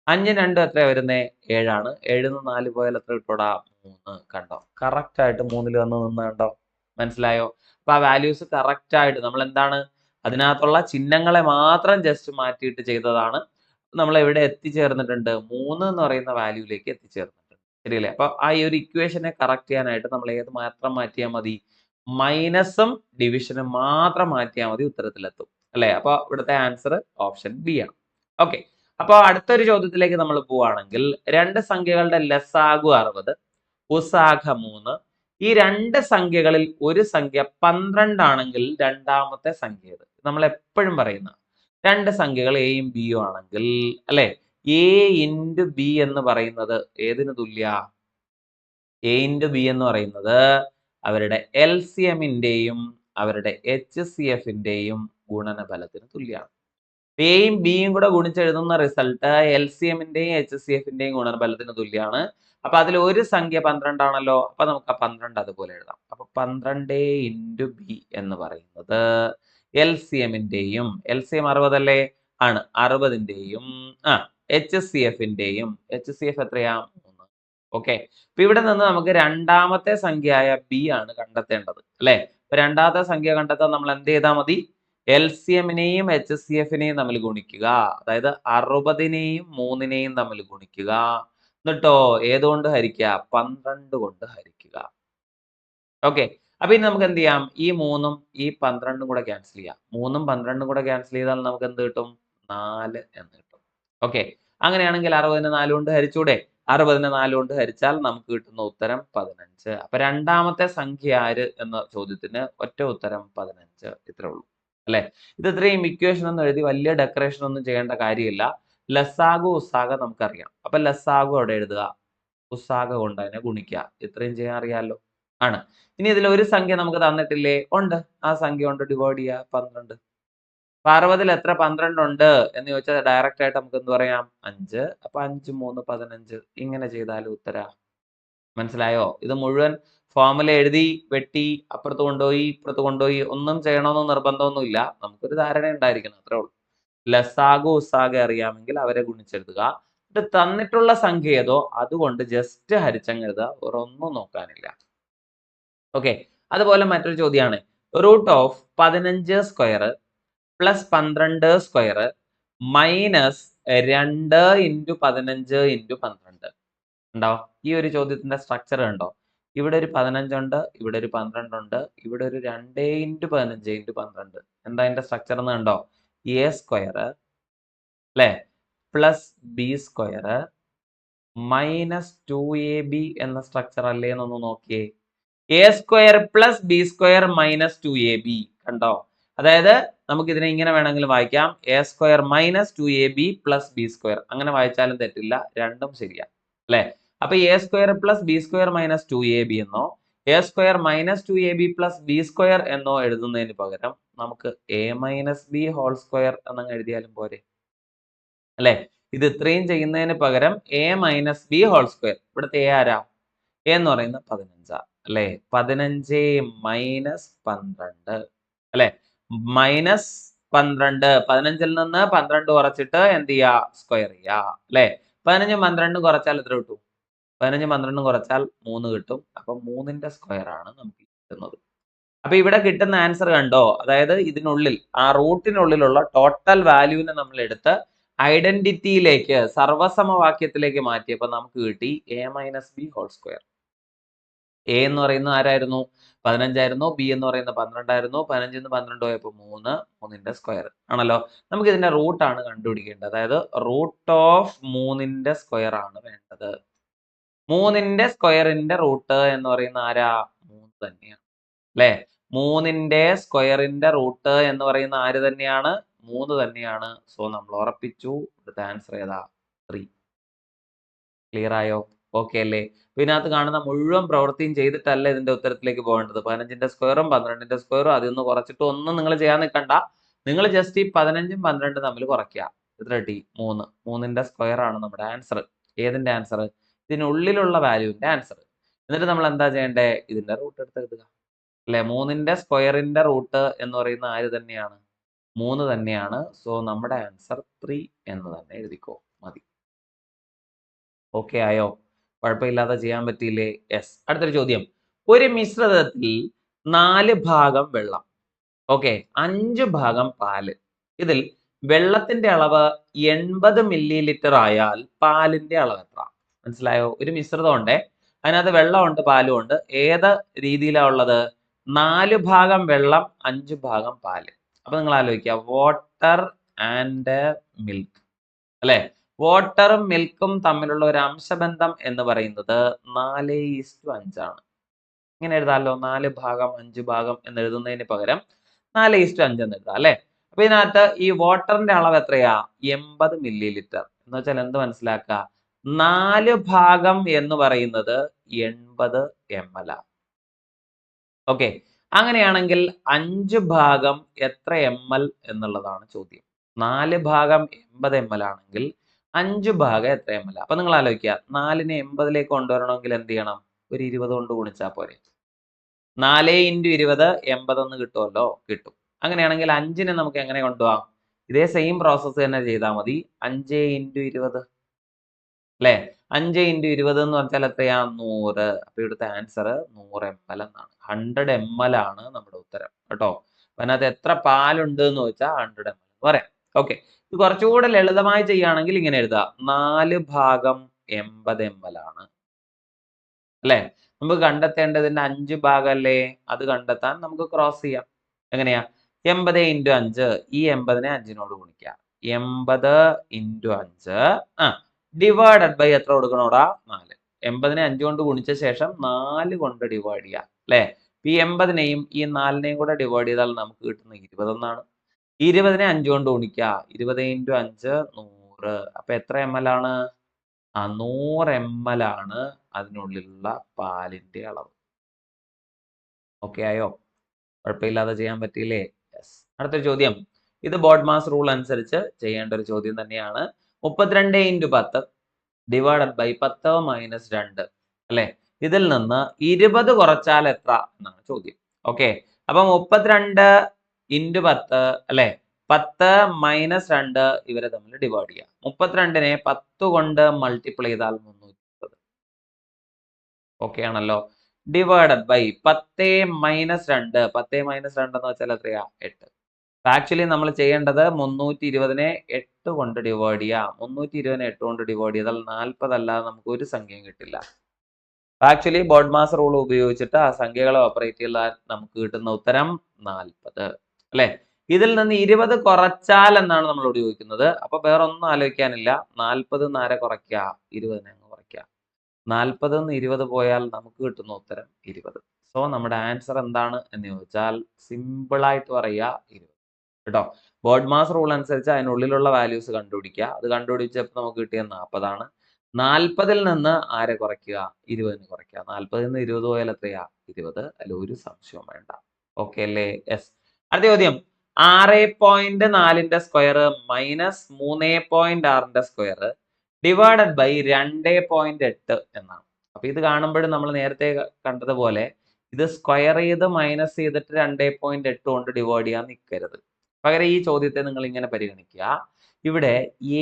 Speaker 1: 5 2 എത്രയാ വരുന്നേ? 7 ആണ്. 7ന്ന് 4 പോയാൽ എത്ര കിട്ടൂടാ? 3. കണ്ടോ? കറക്റ്റ് ആയിട്ട് 3ൽ വന്ന് നിന്ന് കണ്ടോ? മനസ്സിലായോ? അപ്പൊ ആ വാല്യൂസ് കറക്റ്റ് ആയിട്ട് നമ്മൾ എന്താണ് അതിനകത്തുള്ള ചിഹ്നങ്ങളെ മാത്രം ജസ്റ്റ് മാറ്റിയിട്ട് ചെയ്തതാണ്. നമ്മൾ എവിടെ എത്തിച്ചേർന്നിട്ടുണ്ട്? 3 എന്ന് പറയുന്ന വാല്യൂലേക്ക് എത്തിച്ചേർന്നിട്ടുണ്ട്. ശരിയല്ലേ? അപ്പൊ ആ ഈ ഒരു ഇക്വേഷനെ കറക്റ്റ് ചെയ്യാനായിട്ട് നമ്മൾ ഏത് മാത്രം മാറ്റിയാൽ മതി? മൈനസും ഡിവിഷനും മാത്രം മാറ്റിയാൽ മതി, ഉത്തരത്തിലെത്തും അല്ലെ? അപ്പൊ ഇവിടുത്തെ ആൻസർ ഓപ്ഷൻ ബി ആണ്. ഓക്കെ, അപ്പൊ അടുത്തൊരു ചോദ്യത്തിലേക്ക് നമ്മൾ പോവുകയാണെങ്കിൽ 2 സംഖ്യകളുടെ ലസാഗു 60, ഉസാഗ 3. ഈ 2 സംഖ്യകളിൽ ഒരു സംഖ്യ 12 ആണെങ്കിൽ രണ്ടാമത്തെ സംഖ്യ ഏത്? നമ്മൾ എപ്പോഴും പറയുന്ന 2 സംഖ്യകൾ എയും ബിയും ആണെങ്കിൽ അല്ലെ, എ ഇൻറ്റു ബി എന്ന് പറയുന്നത് ഏതിന് തുല്യ? എ ഇൻറ്റു ബി എന്ന് പറയുന്നത് അവരുടെ LCMന്റെയും അവരുടെ HCFന്റെയും ഗുണനഫലത്തിന് തുല്യമാണ്. എയും ബിയും കൂടെ ഗുണിച്ചെഴുതുന്ന റിസൾട്ട് LCMന്റെയും HCFന്റെയും ഗുണനഫലത്തിന് തുല്യമാണ്. അപ്പൊ അതിൽ ഒരു സംഖ്യ 12 ആണല്ലോ. അപ്പൊ നമുക്ക് ആ 12 അതുപോലെ എഴുതാം. അപ്പൊ 12 ഇൻറ്റു ബി എന്ന് പറയുന്നത് LCMന്റെയും LCM 60 അല്ലേ? ആണ്. 60ന്റെയും HCFന്റെയും HCF എത്രയാ? 3. ഓക്കെ, അപ്പൊ ഇവിടെ നിന്ന് നമുക്ക് രണ്ടാമത്തെ സംഖ്യയായ ബി ആണ് കണ്ടെത്തേണ്ടത് അല്ലെ? അപ്പൊ രണ്ടാമത്തെ സംഖ്യ കണ്ടെത്താൻ നമ്മൾ എന്ത് ചെയ്താൽ മതി? LCMനെയും HCFനെയും തമ്മിൽ ഗുണിക്കുക. അതായത് 60നെയും 3നെയും തമ്മിൽ ഗുണിക്കുക. എന്നിട്ടോ ഏതുകൊണ്ട് ഹരിക്കുക? 12 കൊണ്ട് ഹരിക്കുക. ഓക്കെ, അപ്പൊ ഇനി നമുക്ക് എന്ത് ചെയ്യാം? ഈ 3ഉം ഈ 12ഉം കൂടെ ക്യാൻസൽ ചെയ്യാം. 3ഉം 12ഉം കൂടെ ക്യാൻസൽ ചെയ്താൽ നമുക്ക് എന്ത് കിട്ടും? 4 എന്ന് കിട്ടും. ഓക്കെ, അങ്ങനെയാണെങ്കിൽ 60നെ 4 കൊണ്ട് ഹരിച്ചൂടെ? 60നെ 4 കൊണ്ട് ഹരിച്ചാൽ നമുക്ക് കിട്ടുന്ന ഉത്തരം 15. അപ്പൊ രണ്ടാമത്തെ സംഖ്യ ആര് എന്ന ചോദ്യത്തിന് ഒറ്റ ഉത്തരം 15. ഇത്രേ ഉള്ളൂ അല്ലെ. ഇത് ഇത്രയും ഇക്വേഷൻ ഒന്നും എഴുതി വലിയ ഡെക്കറേഷൻ ഒന്നും ചെയ്യേണ്ട കാര്യമില്ല. ലസാഗു ഉസാഗ നമുക്കറിയാം. അപ്പൊ ലസാഗു അവിടെ എഴുതുക, ഉസാഗ കൊണ്ട് അതിനെ ഗുണിക്കുക. ഇത്രയും ചെയ്യാൻ അറിയാലോ ആണ്. ഇനി ഇതിൽ ഒരു സംഖ്യ നമുക്ക് തന്നിട്ടില്ലേ? ഉണ്ട്. ആ സംഖ്യ കൊണ്ട് ഡിവൈഡ് ചെയ്യുക 12. അപ്പൊ 60ൽ എത്ര 12 ഉണ്ട് എന്ന് ചോദിച്ചാൽ ഡയറക്റ്റ് ആയിട്ട് നമുക്ക് എന്ത് പറയാം? 5. അപ്പൊ 5 3 15 ഇങ്ങനെ ചെയ്താലും ഉത്തര. മനസ്സിലായോ? ഇത് മുഴുവൻ ഫോർമുല എഴുതി വെട്ടി അപ്പുറത്ത് കൊണ്ടുപോയി ഇപ്പുറത്ത് കൊണ്ടുപോയി ഒന്നും ചെയ്യണമെന്ന് നിർബന്ധമൊന്നുമില്ല. നമുക്കൊരു ധാരണ ഉണ്ടായിരിക്കണം, അത്രേ ഉള്ളൂ. ലസാഗു ഉസാഗ അറിയാമെങ്കിൽ അവരെ ഗുണിച്ചെഴുതുക. ഇത് തന്നിട്ടുള്ള സംഖ്യ ഏതോ അതുകൊണ്ട് ജസ്റ്റ് ഹരിച്ചങ്ങ് എഴുതുക, വേറെ ഒന്നും നോക്കാനില്ല. ഓക്കെ. അതുപോലെ മറ്റൊരു ചോദ്യമാണ് root of 15 square plus 12 square minus 2 into 15 into 12 ഉണ്ടോ? ഈ ഒരു ചോദ്യത്തിന്റെ സ്ട്രക്ചർ കണ്ടോ? ഇവിടെ ഒരു 15 ഉണ്ട്, ഇവിടെ ഒരു 12 ഉണ്ട്, ഇവിടെ ഒരു 2 ഇൻറ്റു 15 ഇൻറ്റു 12. എന്താ അതിന്റെ സ്ട്രക്ചർ എന്ന് കണ്ടോ? എ സ്ക്വയർ അല്ലെ plus B square minus 2ab എന്ന സ്ട്രക്ചർ അല്ലേ എന്നൊന്ന് നോക്കിയേ. A square plus B square minus 2ab കണ്ടോ? അതായത് നമുക്ക് ഇതിനെ ഇങ്ങനെ വേണമെങ്കിലും വായിക്കാം, A square minus 2ab plus B square. അങ്ങനെ വായിച്ചാലും തെറ്റില്ല, രണ്ടും ശരിയാ അല്ലെ. അപ്പൊ A square plus B square minus 2ab എന്നോ A square minus 2ab plus B square എന്നോ എഴുതുന്നതിന് പകരം നമുക്ക് A minus B whole square എന്നങ്ങ് എഴുതിയാലും പോരെ അല്ലെ. ഇത് ഇത്രയും ചെയ്യുന്നതിന് പകരം a minus B whole square. ഇവിടുത്തെ എ ആരാ? എ എന്ന് പറയുന്നത് 15 അല്ലെ. 15 മൈനസ് 12 അല്ലെ. മൈനസ് 12 15ൽ നിന്ന് 12 കുറച്ചിട്ട് എന്ത് ചെയ്യാ? സ്ക്വയർ ചെയ്യാ അല്ലെ. 15 12 കുറച്ചാൽ എത്ര കിട്ടും? 15 12 കുറച്ചാൽ 3 കിട്ടും. അപ്പൊ 3ന്റെ സ്ക്വയർ ആണ് നമുക്ക് കിട്ടുന്നത്. അപ്പൊ ഇവിടെ കിട്ടുന്ന ആൻസർ കണ്ടോ? അതായത് ഇതിനുള്ളിൽ ആ റൂട്ടിനുള്ളിലുള്ള ടോട്ടൽ വാല്യൂവിനെ നമ്മൾ എടുത്ത് ഐഡന്റിറ്റിയിലേക്ക് സർവസമവാക്യത്തിലേക്ക് മാറ്റിയപ്പോൾ നമുക്ക് കിട്ടി a minus B whole square. A എന്ന് പറയുന്നത് ആരായിരുന്നു? 15 ആയിരുന്നു. ബി എന്ന് പറയുന്നത് 12 ആയിരുന്നു. 15 നിന്ന് 12 പോയപ്പോൾ 3, 3ന്റെ സ്ക്വയർ ആണല്ലോ. നമുക്ക് ഇതിന്റെ റൂട്ട് ആണ് കണ്ടുപിടിക്കേണ്ടത്. അതായത് റൂട്ട് ഓഫ് 3ന്റെ സ്ക്വയർ ആണ് വേണ്ടത്. 3ന്റെ സ്ക്വയറിന്റെ റൂട്ട് എന്ന് പറയുന്ന ആരാ? 3 തന്നെയാണ് അല്ലെ. 3ന്റെ സ്ക്വയറിന്റെ റൂട്ട് എന്ന് പറയുന്ന ആര് തന്നെയാണ്? 3 തന്നെയാണ്. സോ നമ്മൾ ഉറപ്പിച്ചു ഇവിടുത്തെ ആൻസർ ഏതാ? 3. ക്ലിയർ ആയോ? ഓക്കെ അല്ലേ? ഇതിനകത്ത് കാണുന്ന മുഴുവൻ പ്രവൃത്തിയും ചെയ്തിട്ടല്ല ഇതിന്റെ ഉത്തരത്തിലേക്ക് പോകേണ്ടത്. 15ന്റെ സ്ക്വയറും 12ന്റെ സ്ക്വയറും അതൊന്ന് കുറച്ചിട്ട് ഒന്നും നിങ്ങൾ ചെയ്യാൻ നിൽക്കണ്ട. നിങ്ങൾ ജസ്റ്റ് ഈ 15ഉം 12ഉം തമ്മിൽ കുറയ്ക്കുക. എത്ര കിട്ടി? 3. 3ന്റെ സ്ക്വയർ ആണ് നമ്മുടെ ആൻസർ. ഏതിന്റെ ആൻസർ? ഇതിനുള്ളിലുള്ള വാല്യൂവിന്റെ ആൻസർ. എന്നിട്ട് നമ്മൾ എന്താ ചെയ്യേണ്ടേ? ഇതിന്റെ റൂട്ട് എടുത്ത് എഴുതുക അല്ലെ. 3ന്റെ സ്ക്വയറിന്റെ റൂട്ട് എന്ന് പറയുന്ന ആര് തന്നെയാണ്? 3 തന്നെയാണ്. സോ നമ്മുടെ ആൻസർ 3 എന്ന് തന്നെ എഴുതിക്കോ, മതി. ഓക്കെ ആയോ? കുഴപ്പമില്ലാതെ ചെയ്യാൻ പറ്റിയില്ലേ? യെസ്. അടുത്തൊരു ചോദ്യം. ഒരു മിശ്രിതത്തിൽ 4 ഭാഗം വെള്ളം, ഓക്കെ, 5 ഭാഗം പാല്. ഇതിൽ വെള്ളത്തിന്റെ അളവ് 80 മില്ലി ലിറ്റർ ആയാൽ പാലിന്റെ അളവ് എത്ര? മനസ്സിലായോ? ഒരു മിശ്രിതം ഉണ്ടേ, അതിനകത്ത് വെള്ളമുണ്ട് പാലും ഉണ്ട്. ഏത് രീതിയിലാണ് ഉള്ളത്? 4 ഭാഗം വെള്ളം 5 ഭാഗം പാല്. അപ്പൊ നിങ്ങൾ ആലോചിക്കുക, വാട്ടർ ആൻഡ് മിൽക്ക് അല്ലെ. വാട്ടറും മിൽക്കും തമ്മിലുള്ള ഒരു അംശബന്ധം എന്ന് പറയുന്നത് 4:5 ആണ്. ഇങ്ങനെ എഴുതാമല്ലോ, 4 ഭാഗം 5 ഭാഗം എന്ന് എഴുതുന്നതിന് പകരം 4:5 എന്ന് എഴുതാം അല്ലെ. അപ്പൊ ഇതിനകത്ത് ഈ വാട്ടറിന്റെ അളവ് എത്രയാ? 80 മില്ലി ലിറ്റർ. എന്ന് വെച്ചാൽ എന്ത് മനസ്സിലാക്കുക? 4 ഭാഗം എന്ന് പറയുന്നത് 80 ml ആ. ഓക്കെ, അങ്ങനെയാണെങ്കിൽ 5 ഭാഗം എത്ര ml എന്നുള്ളതാണ് ചോദ്യം. 4 ഭാഗം 80 ml ആണെങ്കിൽ 5 ഭാഗം എത്ര ml? അപ്പൊ നിങ്ങൾ ആലോചിക്കുക, 4നെ 80ലേക്ക് കൊണ്ടുവരണമെങ്കിൽ എന്ത് ചെയ്യണം? ഒരു 20 കൊണ്ട് ഗുണിച്ചാൽ പോരെ. 4 × 20 80 എന്ന് കിട്ടുമല്ലോ, കിട്ടും. അങ്ങനെയാണെങ്കിൽ 5നെ നമുക്ക് എങ്ങനെ കൊണ്ടുപോകാം? ഇതേ സെയിം പ്രോസസ്സ് തന്നെ ചെയ്താൽ മതി. 5 × 20 അല്ലെ. 5 × 20 എന്ന് പറഞ്ഞാൽ എത്രയാ? 100. അപ്പൊ ഇവിടുത്തെ ആൻസർ 100 ml എന്നാണ്. 100 ml ആണ് നമ്മുടെ ഉത്തരം കേട്ടോ. അപ്പൊ അതിനകത്ത് എത്ര പാലുണ്ട് എന്ന് ചോദിച്ചാൽ 100 ml എന്ന് പറയാം. ഓക്കെ, ഇത് കുറച്ചുകൂടെ ലളിതമായി ചെയ്യുകയാണെങ്കിൽ ഇങ്ങനെ എഴുതാം, 4 ഭാഗം 80 ml ആണ് അല്ലെ. നമുക്ക് കണ്ടെത്തേണ്ടതിന്റെ 5 ഭാഗം അല്ലേ, അത് കണ്ടെത്താൻ നമുക്ക് ക്രോസ് ചെയ്യാം. എങ്ങനെയാ? 80 × 5, ഈ 80നെ 5നോട് ഗുണിക്കുക. 80 × 5 ഡിവൈഡഡ് ബൈ എത്ര കൊടുക്കണോടാ 4. 80നെ 5 കൊണ്ട് ഗുണിച്ച ശേഷം 4 കൊണ്ട് ഡിവൈഡ് ചെയ്യാം അല്ലെ. ഈ 80നെയും ഈ 4നെയും കൂടെ ഡിവൈഡ് ചെയ്താൽ നമുക്ക് കിട്ടുന്ന 20 എന്നാണ്. 20നെ 5 കൊണ്ട് ഗുണിക്കുക. 20 × 5 100. അപ്പൊ എത്ര ml ആണ്? 100 ml ആണ് അതിനുള്ളിലുള്ള പാലിന്റെ അളവ്. ഓക്കെ ആയോ? കുഴപ്പമില്ലാതെ ചെയ്യാൻ പറ്റിയില്ലേ? യെസ്. അടുത്തൊരു ചോദ്യം. ഇത് ബോർഡ് മാസ് റൂൾ അനുസരിച്ച് ചെയ്യേണ്ട ഒരു ചോദ്യം തന്നെയാണ്. 32 × 10 ഡിവൈഡഡ് ബൈ 10 മൈനസ് 2 അല്ലെ. ഇതിൽ നിന്ന് 20 കുറച്ചാൽ എത്ര എന്നാണ് ചോദ്യം. ഓക്കെ, അപ്പൊ 32 × 10 അല്ലെ, 10 മൈനസ് 2 ഇവരെ തമ്മിൽ ഡിവൈഡ് ചെയ്യാം. 32നെ 10 കൊണ്ട് മൾട്ടിപ്ലൈ ചെയ്താൽ 320. ഓക്കെ ആണല്ലോ. Divided by 10 minus 2. 10 മൈനസ് 2 എന്ന് വെച്ചാൽ എത്രയാ? 8. ആക്ച്വലി നമ്മൾ ചെയ്യേണ്ടത് 320നെ 8 കൊണ്ട് ഡിവൈഡ് ചെയ്യാം. 320നെ 8 കൊണ്ട് ഡിവൈഡ് ചെയ്താൽ 40 അല്ലാതെ നമുക്ക് ഒരു സംഖ്യയും കിട്ടില്ല. ആക്ച്വലി ബോർഡ് മാസ് റൂൾ ഉപയോഗിച്ചിട്ട് ആ സംഖ്യകളെ ഓപ്പറേറ്റ് ചെയ്താൽ നമുക്ക് കിട്ടുന്ന ഉത്തരം 40 അല്ലെ. ഇതിൽ നിന്ന് 20 കുറച്ചാൽ എന്നാണ് നമ്മളോട് ചോദിക്കുന്നത്. അപ്പൊ വേറെ ഒന്നും ആലോചിക്കാനില്ല. 40 ആരെ കുറയ്ക്കുക? 20നെ അങ്ങ് കുറയ്ക്കുക. 40 20 പോയാൽ നമുക്ക് കിട്ടുന്ന ഉത്തരം 20. സോ നമ്മുടെ ആൻസർ എന്താണ് എന്ന് ചോദിച്ചാൽ സിമ്പിൾ ആയിട്ട് പറയുക 20 കേട്ടോ. ബോർഡ് മാസ് റൂൾ അനുസരിച്ച് അതിനുള്ളിലുള്ള വാല്യൂസ് കണ്ടുപിടിക്കുക. അത് കണ്ടുപിടിച്ചപ്പോൾ നമുക്ക് കിട്ടിയ 40 ആണ്. 40ൽ നിന്ന് ആരെ കുറയ്ക്കുക? 20ന് കുറയ്ക്കുക. 40ൽ നിന്ന് 20 പോയാൽ എത്രയാ? 20. അതിൽ ഒരു സംശയവും വേണ്ട. ഓക്കെ അല്ലേ? യെസ്. അടുത്ത ചോദ്യം. 6.4ന്റെ സ്ക്വയർ മൈനസ് 3.6ന്റെ സ്ക്വയർ ഡിവൈഡഡ് ബൈ 2.8 എന്നാണ്. അപ്പൊ ഇത് കാണുമ്പോഴും നമ്മൾ നേരത്തെ കണ്ടതുപോലെ ഇത് സ്ക്വയർ ചെയ്ത് മൈനസ് ചെയ്തിട്ട് 2.8 കൊണ്ട് ഡിവൈഡ് ചെയ്യാൻ നിൽക്കരുത്. പകരം ഈ ചോദ്യത്തെ നിങ്ങൾ ഇങ്ങനെ പരിഗണിക്കുക. ഇവിടെ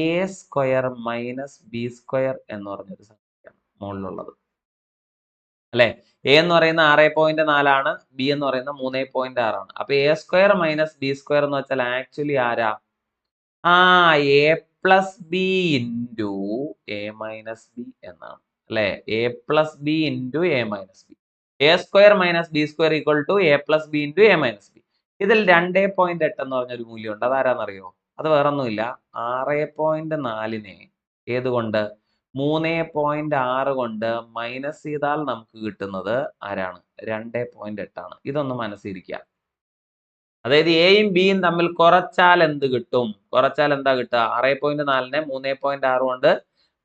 Speaker 1: A square minus B square എന്ന് പറഞ്ഞൊരു സംഖ്യയാണ് മുകളിലുള്ളത് അല്ലെ. എ എന്ന് പറയുന്ന 6.4 ആണ്, ബി എന്ന് പറയുന്ന 3.6 ആണ്. അപ്പൊ A square minus B square എന്ന് വെച്ചാൽ ആക്ച്വലി ആരാ? A plus B into A minus B എന്നാണ് അല്ലെ. A plus B into A minus B. A square minus B square equal to A plus B into A minus B. ഇതിൽ 2.8 എന്ന് പറഞ്ഞൊരു മൂല്യമുണ്ട്. അതാരാന്നറിയോ? അത് വേറൊന്നുമില്ല. 6.4നെ ഏതുകൊണ്ട്? 3.6 കൊണ്ട് മൈനസ് ചെയ്താൽ നമുക്ക് കിട്ടുന്നത് ആരാണ്? 2.8 ആണ്. ഇതൊന്ന് മനസ്സിരിക്കുക. അതായത് എയും ബിയും തമ്മിൽ കുറച്ചാൽ എന്ത് കിട്ടും? കുറച്ചാൽ എന്താ കിട്ടുക? 6.4നെ 3.6 കൊണ്ട്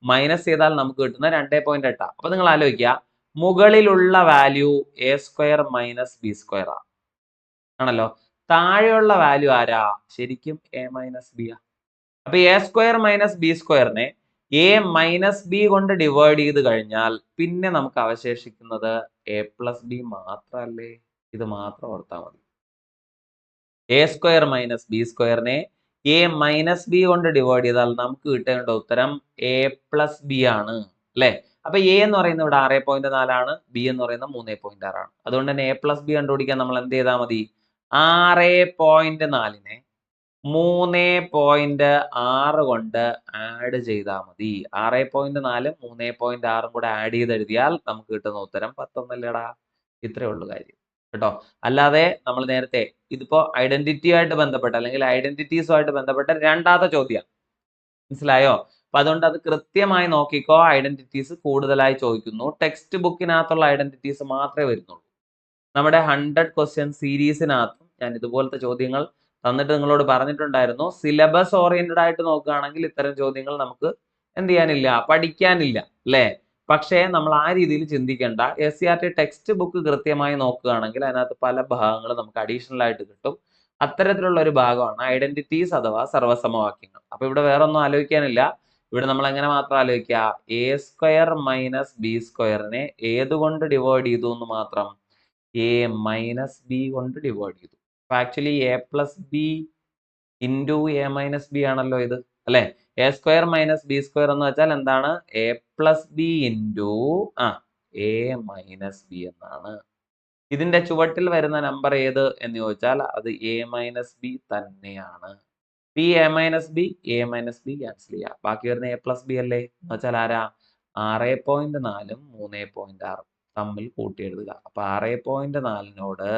Speaker 1: മൈനസ് ചെയ്താൽ നമുക്ക് കിട്ടുന്ന 2.8. അപ്പൊ നിങ്ങൾ ആലോചിക്കുക, മുകളിലുള്ള value A square minus B square ആണല്ലോ. താഴെയുള്ള വാല്യൂ ആരാ? ശരിക്കും എ മൈനസ് ബി ആ. അപ്പൊ എ സ്ക്വയർ മൈനസ് ബി സ്ക്വയറിനെ എ മൈനസ് ബി കൊണ്ട് ഡിവൈഡ് ചെയ്ത് കഴിഞ്ഞാൽ പിന്നെ നമുക്ക് അവശേഷിക്കുന്നത് എ പ്ലസ് ബി മാത്രല്ലേ. ഇത് മാത്രം ഓർത്താൽ മതി. എ സ്ക്വയർ മൈനസ് ബി സ്ക്വയറിനെ എ മൈനസ് ബി കൊണ്ട് ഡിവൈഡ് ചെയ്താൽ നമുക്ക് കിട്ടേണ്ട ഉത്തരം എ പ്ലസ് ബി ആണ് അല്ലെ. അപ്പൊ എ എന്ന് പറയുന്നത് ഇവിടെ 6.4 ആണ്, ബി എന്ന് പറയുന്നത് 3.6 ആണ്. അതുകൊണ്ട് തന്നെ എ പ്ലസ് ബി കണ്ടുപിടിക്കാൻ നമ്മൾ എന്ത് ചെയ്താൽ മതി? 6.4നെ 3.6 കൊണ്ട് ആഡ് ചെയ്താൽ മതി. 6.4 3.6 കൂടെ ആഡ് ചെയ്ത് എഴുതിയാൽ നമുക്ക് കിട്ടുന്ന ഉത്തരം 11 ഇത്രയേ ഉള്ളൂ കാര്യം കേട്ടോ. അല്ലാതെ നമ്മൾ നേരത്തെ ഇതിപ്പോ ഐഡന്റിറ്റി ആയിട്ട് ബന്ധപ്പെട്ട അല്ലെങ്കിൽ ഐഡന്റിറ്റീസുമായിട്ട് ബന്ധപ്പെട്ട രണ്ടാമത്തെ ചോദ്യം മനസ്സിലായോ? അപ്പൊ അതുകൊണ്ട് അത് കൃത്യമായി നോക്കിക്കോ. ഐഡന്റിറ്റീസ് കൂടുതലായി ചോദിക്കുന്നു. ടെക്സ്റ്റ് ബുക്കിനകത്തുള്ള ഐഡന്റിറ്റീസ് മാത്രമേ വരുന്നുള്ളൂ. നമ്മുടെ 100 ക്വസ്റ്റ്യൻ സീരീസിനകത്തും ഞാൻ ഇതുപോലത്തെ ചോദ്യങ്ങൾ തന്നിട്ട് നിങ്ങളോട് പറഞ്ഞിട്ടുണ്ടായിരുന്നു. സിലബസ് ഓറിയന്റഡ് ആയിട്ട് നോക്കുകയാണെങ്കിൽ ഇത്തരം ചോദ്യങ്ങൾ നമുക്ക് എന്ത് ചെയ്യാനില്ല? പഠിക്കാനില്ല അല്ലേ. പക്ഷേ നമ്മൾ ആ രീതിയിൽ ചിന്തിക്കേണ്ട. SCRT ടെക്സ്റ്റ് ബുക്ക് കൃത്യമായി നോക്കുകയാണെങ്കിൽ അതിനകത്ത് പല ഭാഗങ്ങളും നമുക്ക് അഡീഷണൽ ആയിട്ട് കിട്ടും. അത്തരത്തിലുള്ള ഒരു ഭാഗമാണ് ഐഡന്റിറ്റീസ് അഥവാ സർവ്വസമവാക്യങ്ങൾ. അപ്പൊ ഇവിടെ വേറെ ഒന്നും ആലോചിക്കാനില്ല. ഇവിടെ നമ്മൾ എങ്ങനെ മാത്രം ആലോചിക്കുക? എ സ്ക്വയർ മൈനസ് ബി സ്ക്വയറിനെ ഏതുകൊണ്ട് ഡിവൈഡ് ചെയ്തു എന്ന് മാത്രം? എ മൈനസ് ബി കൊണ്ട് ഡിവൈഡ് ചെയ്തു. അപ്പൊ actually A plus B into A minus B ആണല്ലോ ഇത് അല്ലെ. A square minus B square എന്ന് വെച്ചാൽ എന്താണ്? A plus B into A minus B എന്നാണ്. ഇതിന്റെ ചുവട്ടിൽ വരുന്ന നമ്പർ ഏത് എന്ന് ചോദിച്ചാൽ അത് എ മൈനസ് ബി തന്നെയാണ്. B A minus B cancel ചെയ്യാം. ബാക്കി വരുന്ന എ പ്ലസ് ബി അല്ലേ. എന്ന് വെച്ചാൽ ആരാ? 6.4 3.6 തമ്മിൽ കൂട്ടി എഴുതുക. അപ്പൊ 6.4നോട്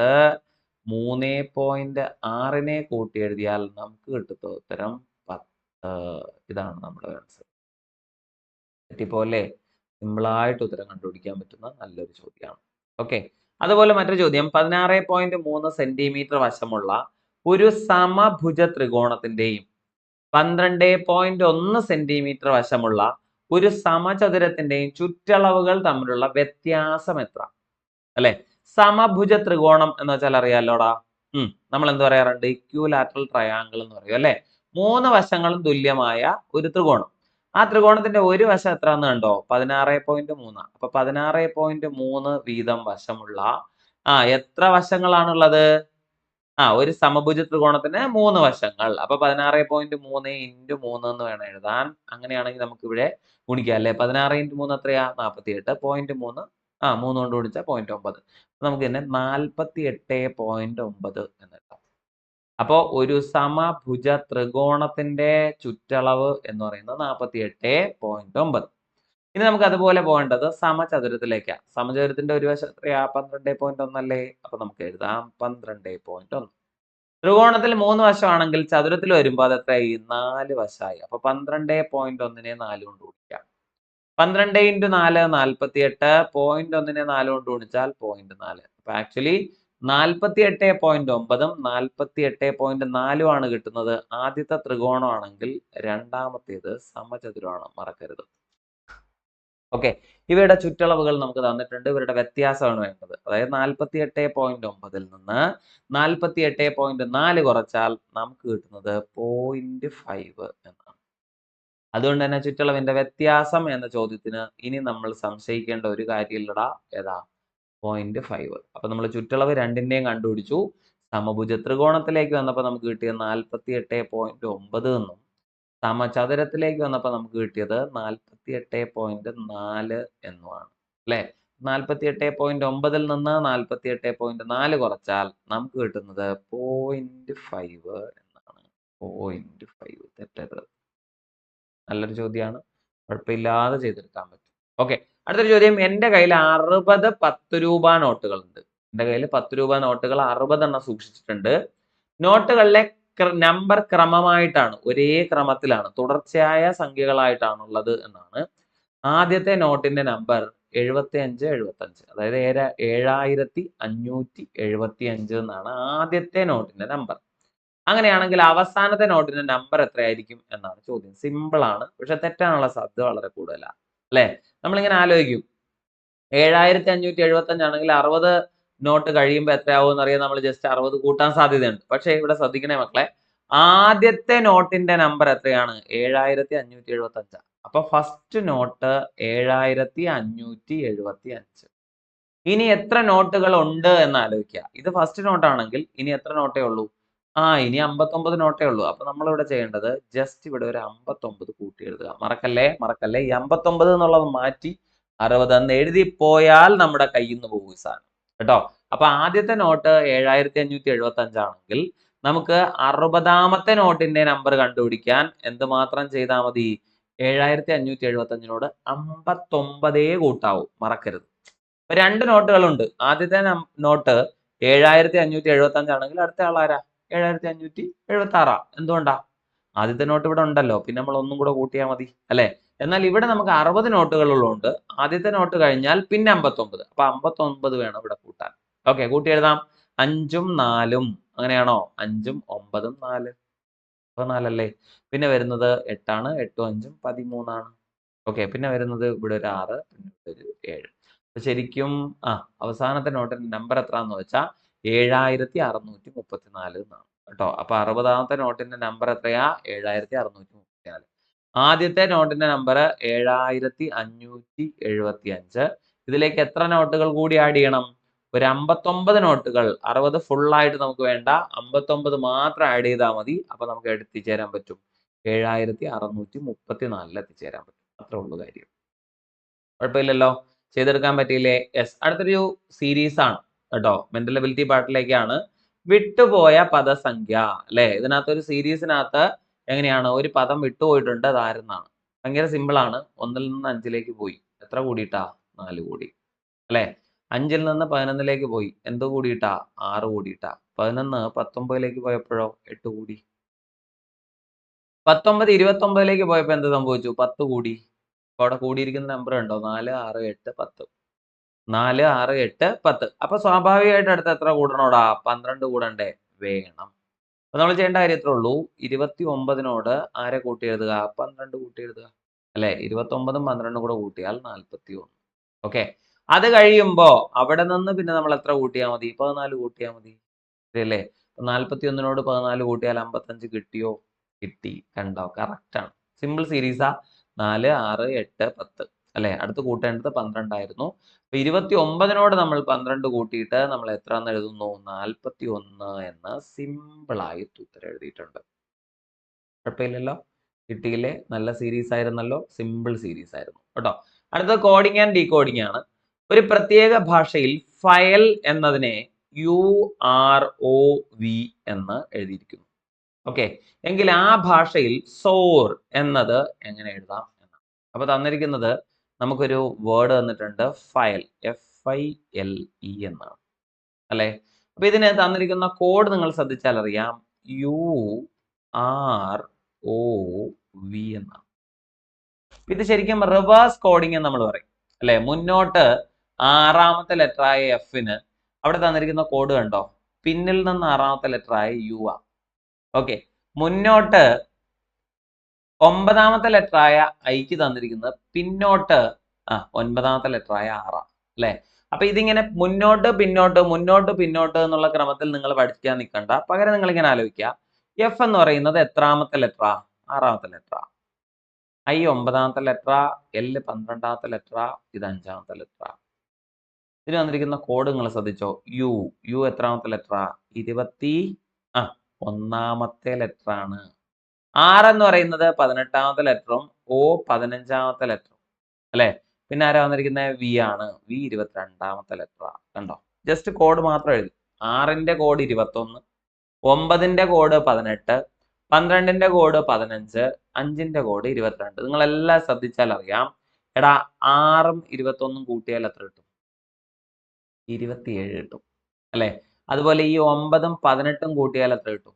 Speaker 1: 3.6നെ കൂട്ടി എഴുതിയാൽ നമുക്ക് കിട്ടുന്ന ഉത്തരം 10. ഇതാണ് നമ്മുടെ ആൻസർ. തെറ്റിപ്പോലെ സിമ്പിളായിട്ട് ഉത്തരം കണ്ടുപിടിക്കാൻ പറ്റുന്ന നല്ലൊരു ചോദ്യമാണ്. ഓക്കെ. അതുപോലെ മറ്റൊരു ചോദ്യം 16.3 സെന്റിമീറ്റർ വശമുള്ള ഒരു സമഭുജ ത്രികോണത്തിന്റെയും 12.1 സെന്റിമീറ്റർ വശമുള്ള ഒരു സമചതുരത്തിന്റെയും ചുറ്റളവുകൾ തമ്മിലുള്ള വ്യത്യാസം എത്ര? അല്ലെ? സമഭുജ ത്രികോണം എന്ന് വെച്ചാൽ അറിയാലോടാ. നമ്മൾ എന്ത് പറയാറുണ്ട്? ഇക്വിലാറ്ററൽ ട്രയാങ്കിൾ എന്ന് പറയും അല്ലെ? 3 വശങ്ങളും തുല്യമായ ഒരു ത്രികോണം. ആ ത്രികോണത്തിന്റെ ഒരു വശം എത്രയാന്ന് കണ്ടോ? 16.3. അപ്പൊ 16.3 വീതം വശമുള്ള എത്ര വശങ്ങളാണുള്ളത്? ഒരു സമഭുജ ത്രികോണത്തിന് 3 വശങ്ങൾ. അപ്പൊ 16.3 × 3 എന്ന് വേണം എഴുതാൻ. അങ്ങനെയാണെങ്കിൽ നമുക്ക് ഇവിടെ ഗുണിക്കാം അല്ലെ? 16 × 3 എത്രയാ? 48. 0.3 3 കൊണ്ട് ഗുണിച്ചാൽ 0.9. നമുക്ക് തന്നെ 48.9 എന്ന് എഴുതാം. അപ്പോ ഒരു സമഭുജ ത്രികോണത്തിന്റെ ചുറ്റളവ് എന്ന് പറയുന്നത് 48.9. ഇനി നമുക്ക് അതുപോലെ പോകേണ്ടത് സമചതുരത്തിലേക്കാണ്. സമചതുരത്തിന്റെ ഒരു വശം എത്രയാ? 12.1 അല്ലേ? അപ്പൊ നമുക്ക് എഴുതാം 12.1. ത്രികോണത്തിൽ 3 വശമാണെങ്കിൽ ചതുരത്തിൽ വരുമ്പോൾ അത് എത്രയായി? 4 വശമായി. അപ്പൊ 12.1നെ 4 കൊണ്ട് ഗുണിക്കാം. 12 × 4 48. 0.1നെ 4 കൊണ്ട് ഗുണിച്ചാൽ 0.4. അപ്പൊ ആക്ച്വലി 48.9 48.4 ആണ് കിട്ടുന്നത്. ആദ്യത്തെ ത്രികോണമാണെങ്കിൽ രണ്ടാമത്തേത് സമചതുരമാണ്, മറക്കരുത്. ഓക്കെ. ഇവയുടെ ചുറ്റളവുകൾ നമുക്ക് തന്നിട്ടുണ്ട്. ഇവരുടെ വ്യത്യാസമാണ് വേണ്ടത്. അതായത് 48.9 നിന്ന് 48.4 കുറച്ചാൽ നമുക്ക് കിട്ടുന്നത് 0.5 എന്നാണ്. അതുകൊണ്ട് തന്നെ ചുറ്റളവിന്റെ വ്യത്യാസം എന്ന ചോദ്യത്തിന് ഇനി നമ്മൾ സംശയിക്കേണ്ട ഒരു കാര്യമില്ലടാ. ഏതാ? 0.5. അപ്പൊ നമ്മൾ ചുറ്റളവ് രണ്ടിന്റെയും കണ്ടുപിടിച്ചു. സമഭുജ ത്രികോണത്തിലേക്ക് വന്നപ്പോൾ നമുക്ക് കിട്ടിയത് 48.9 എന്നും സമചതുരത്തിലേക്ക് വന്നപ്പോൾ നമുക്ക് കിട്ടിയത് 48.4 എന്നുമാണ് അല്ലെ? 48.9 നിന്ന് 48.4 കുറച്ചാൽ നമുക്ക് കിട്ടുന്നത് 0.5 എന്നാണ്. 0.5 തെറ്റരുത്. നല്ലൊരു ചോദ്യമാണ്. കുഴപ്പമില്ലാതെ ചെയ്തെടുക്കാൻ പറ്റും. ഓക്കെ. അടുത്തൊരു ചോദ്യം. എന്റെ കയ്യിൽ 60 10 രൂപ നോട്ടുകളുണ്ട്. എന്റെ കയ്യിൽ 10 രൂപ നോട്ടുകൾ 60 എണ്ണം സൂക്ഷിച്ചിട്ടുണ്ട്. നോട്ടുകളിലെ നമ്പർ ക്രമമായിട്ടാണ്, ഒരേ ക്രമത്തിലാണ്, തുടർച്ചയായ സംഖ്യകളായിട്ടാണുള്ളത് എന്നാണ്. ആദ്യത്തെ നോട്ടിന്റെ നമ്പർ 7575, അതായത് 7575 എന്നാണ് ആദ്യത്തെ നോട്ടിന്റെ നമ്പർ. അങ്ങനെയാണെങ്കിൽ അവസാനത്തെ നോട്ടിന്റെ നമ്പർ എത്രയായിരിക്കും എന്നാണ് ചോദ്യം. സിമ്പിൾ ആണ്, പക്ഷെ തെറ്റാനുള്ള സാധ്യത വളരെ കൂടുതലാണ് അല്ലെ? നമ്മളിങ്ങനെ ആലോചിക്കും, 7575 ആണെങ്കിൽ 60 നോട്ട് കഴിയുമ്പോൾ എത്രയാവും എന്നറിയാൻ നമ്മൾ ജസ്റ്റ് 60 കൂട്ടാൻ സാധ്യതയുണ്ട്. പക്ഷെ ഇവിടെ ശ്രദ്ധിക്കണേ മക്കളെ, ആദ്യത്തെ നോട്ടിന്റെ നമ്പർ എത്രയാണ്? 7575. അപ്പൊ ഫസ്റ്റ് നോട്ട് 7575. ഇനി എത്ര നോട്ടുകൾ ഉണ്ട് എന്ന് ആലോചിക്കുക. ഇത് ഫസ്റ്റ് നോട്ടാണെങ്കിൽ ഇനി എത്ര നോട്ടേ ഉള്ളൂ? ഇനി 59 നോട്ടേ ഉള്ളൂ. അപ്പൊ നമ്മൾ ഇവിടെ ചെയ്യേണ്ടത് ജസ്റ്റ് ഇവിടെ ഒരു 59 കൂട്ടി എഴുതുക. മറക്കല്ലേ. ഈ 59 എന്നുള്ളത് മാറ്റി 60 എന്ന് എഴുതി പോയാൽ നമ്മുടെ കയ്യിൽ നിന്ന് പോകും ഈ സാധനം കേട്ടോ. അപ്പൊ ആദ്യത്തെ നോട്ട് 7575 ആണെങ്കിൽ നമുക്ക് 60ാമത്തെ നോട്ടിന്റെ നമ്പർ കണ്ടുപിടിക്കാൻ എന്തുമാത്രം ചെയ്താൽ മതി? 7575നോട് 59 കൂട്ടാവൂ, മറക്കരുത്. ഇപ്പൊ 2 നോട്ടുകളുണ്ട്. ആദ്യത്തെ നോട്ട് 7575 ആണെങ്കിൽ അടുത്ത ആളാരാ? 7576. എന്തുകൊണ്ടാ? ആദ്യത്തെ നോട്ട് ഇവിടെ ഉണ്ടല്ലോ, പിന്നെ നമ്മൾ ഒന്നും കൂടെ കൂട്ടിയാൽ മതി അല്ലെ? എന്നാൽ ഇവിടെ നമുക്ക് 60 നോട്ടുകൾ ഉള്ളതുകൊണ്ട് ആദ്യത്തെ നോട്ട് കഴിഞ്ഞാൽ പിന്നെ 59. അപ്പൊ 59 വേണം ഇവിടെ കൂട്ടാൻ. ഓക്കെ, കൂട്ടി എഴുതാം. 5ഉം 4ഉം അങ്ങനെയാണോ? 5ഉം 9ഉം 4. അപ്പൊ 4 അല്ലേ? പിന്നെ വരുന്നത് 8ആണ്. 8ഉം 5ഉം 13 ആണ്. ഓക്കെ, പിന്നെ വരുന്നത് ഇവിടെ ഒരു 6, പിന്നെ ഒരു 7. ശരിക്കും അവസാനത്തെ നോട്ടിന്റെ നമ്പർ എത്രയാന്ന് വെച്ചാൽ 7634 എന്നാണ് കേട്ടോ. അപ്പൊ 60ാമത്തെ നോട്ടിന്റെ നമ്പർ എത്രയാ? 7634. ആദ്യത്തെ നോട്ടിന്റെ നമ്പർ 7575. ഇതിലേക്ക് എത്ര നോട്ടുകൾ കൂടി ആഡ് ചെയ്യണം? ഒരു 59 നോട്ടുകൾ. 60 ഫുൾ ആയിട്ട് നമുക്ക് വേണ്ട, 59 മാത്രം ആഡ് ചെയ്താൽ മതി. അപ്പൊ നമുക്ക് എത്തിച്ചേരാൻ പറ്റും 7634 എത്തിച്ചേരാൻ പറ്റും. അത്രേ ഉള്ളൂ കാര്യം. കുഴപ്പമില്ലല്ലോ, ചെയ്തെടുക്കാൻ പറ്റിയില്ലേ? യെസ്. അടുത്തൊരു സീരീസ് ആണ് കേട്ടോ, മെന്റൽ എബിലിറ്റി പാർട്ടിലേക്കാണ്. വിട്ടുപോയ പദസംഖ്യ അല്ലെ? ഇതിനകത്ത് ഒരു സീരീസിനകത്ത് എങ്ങനെയാണ് ഒരു പദം വിട്ടുപോയിട്ടുണ്ട്, അത് ആരെന്നാണ്. ഭയങ്കര സിമ്പിൾ ആണ്. 1ൽ നിന്ന് 5ലേക്ക് പോയി, എത്ര കൂടിയിട്ടാ? 4 കൂടി അല്ലെ? 5ൽ നിന്ന് 11ലേക്ക് പോയി, എന്ത് കൂടിയിട്ടാ? 6 കൂടിയിട്ടാ? 11 19ലേക്ക് പോയപ്പോഴോ? 8 കൂടി. 19 29ലേക്ക് പോയപ്പോ എന്ത് സംഭവിച്ചു? 10 കൂടി. അപ്പൊ അവിടെ കൂടിയിരിക്കുന്ന നമ്പർ ഉണ്ടോ? 4, 6, 8, 10. 4, 6, 8, 10. അപ്പൊ സ്വാഭാവികമായിട്ട് അടുത്ത് എത്ര കൂടണോടാ? 12 കൂടണ്ടേ? വേണം. അപ്പൊ നമ്മൾ ചെയ്യേണ്ട കാര്യം ഇത്രേ ഉള്ളൂ. 29നോട് ആരെ കൂട്ടി എഴുതുക? 12 കൂട്ടി എഴുതുക. അല്ലെ? 29ഉം 12ഉം കൂടെ കൂട്ടിയാൽ 41. ഓക്കെ. അത് കഴിയുമ്പോ അവിടെ നിന്ന് പിന്നെ നമ്മൾ എത്ര കൂട്ടിയാൽ മതി? 14 കൂട്ടിയാൽ മതി. ശരിയല്ലേ? 41നോട് 14 കൂട്ടിയാൽ 55 കിട്ടിയോ? കിട്ടി. കണ്ടോ? കറക്റ്റ് ആണ്. സിമ്പിൾ സീരീസാ. 4, 6, 8, 10. അല്ലെ? അടുത്ത് കൂട്ടേണ്ടത് 12 ആയിരുന്നു. അപ്പൊ 29നോട് നമ്മൾ 12 കൂട്ടിയിട്ട് നമ്മൾ എത്ര എന്ന് എഴുതുന്നു? 41 എന്ന് സിമ്പിൾ ആയിട്ട് ഉത്തരം എഴുതിയിട്ടുണ്ട്. കുഴപ്പമില്ലല്ലോ? കിട്ടിയില്ലേ? നല്ല സീരീസ് ആയിരുന്നല്ലോ. സിമ്പിൾ സീരീസ് ആയിരുന്നു കേട്ടോ. അടുത്തത് കോഡിംഗ് ആൻഡ് ഡീകോഡിംഗ് ആണ്. ഒരു പ്രത്യേക ഭാഷയിൽ ഫയൽ എന്നതിനെ UROV എന്ന് എഴുതിയിരിക്കുന്നു. ഓക്കെ. എങ്കിൽ ആ ഭാഷയിൽ സോർ എന്നത് എങ്ങനെ എഴുതാം എന്നാണ്. അപ്പൊ തന്നിരിക്കുന്നത് നമുക്കൊരു വേർഡ് തന്നിട്ടുണ്ട്, ഫയൽ, FILE എന്നാണ്. അല്ലെ? അപ്പൊ ഇതിന് തന്നിരിക്കുന്ന കോഡ് നിങ്ങൾ ശ്രദ്ധിച്ചാൽ അറിയാം, UROV എന്നാണ്. ഇത് ശരിക്കും റിവേഴ്സ് കോഡിംഗ് എന്ന് നമ്മൾ പറയും. അല്ലെ? മുന്നോട്ട് 6ാമത്തെ ലെറ്റർ ആയ എഫിന് അവിടെ തന്നിരിക്കുന്ന കോഡ് കണ്ടോ? പിന്നിൽ നിന്ന് 6ാമത്തെ ലെറ്റർ ആയ U ആ. ഓക്കെ. മുന്നോട്ട് 9ാമത്തെ ലെറ്റർ ആയ ഐക്ക് തന്നിരിക്കുന്നത് പിന്നോട്ട് 9ാമത്തെ ലെറ്റർ ആയ R. അല്ലെ? അപ്പൊ ഇതിങ്ങനെ മുന്നോട്ട് പിന്നോട്ട് മുന്നോട്ട് പിന്നോട്ട് എന്നുള്ള ക്രമത്തിൽ നിങ്ങൾ പഠിക്കാൻ നിൽക്കണ്ട. പകരം നിങ്ങൾ ഇങ്ങനെ ആലോചിക്കുക, എഫ് എന്ന് പറയുന്നത് എത്രാമത്തെ ലെറ്ററാ? 6ാമത്തെ ലെറ്ററാ. I 9ാമത്തെ ലെറ്ററാ. L 12ാമത്തെ ലെറ്ററാ. ഇത് 5ാമത്തെ ലെറ്ററാ. ഇതിന് വന്നിരിക്കുന്ന കോഡ് നിങ്ങൾ ശ്രദ്ധിച്ചോ? U എത്രാമത്തെ ലെറ്ററാ? 21ാമത്തെ ലെറ്റർ ആണ്. R എന്ന് പറയുന്നത് 18ാമത്തെ ലെറ്ററും O 15ാമത്തെ ലെറ്ററും. അല്ലെ? പിന്നെ ആരാ വന്നിരിക്കുന്നത്? V ആണ്. V 22ാമത്തെ ലെറ്ററാ. കണ്ടോ? ജസ്റ്റ് കോഡ് മാത്രം എഴുതി. 6ന്റെ കോഡ് 21, 9ന്റെ കോഡ് 18, 12ന്റെ കോഡ് 15, 5ന്റെ കോഡ് 22. നിങ്ങളെല്ലാം ശ്രദ്ധിച്ചാൽ അറിയാം. എടാ, 6ഉം 21ഉം കൂട്ടിയാൽ എത്ര കിട്ടും? 27 കിട്ടും. അല്ലെ? അതുപോലെ ഈ 9ഉം 18ഉം കൂട്ടിയാൽ എത്ര കിട്ടും?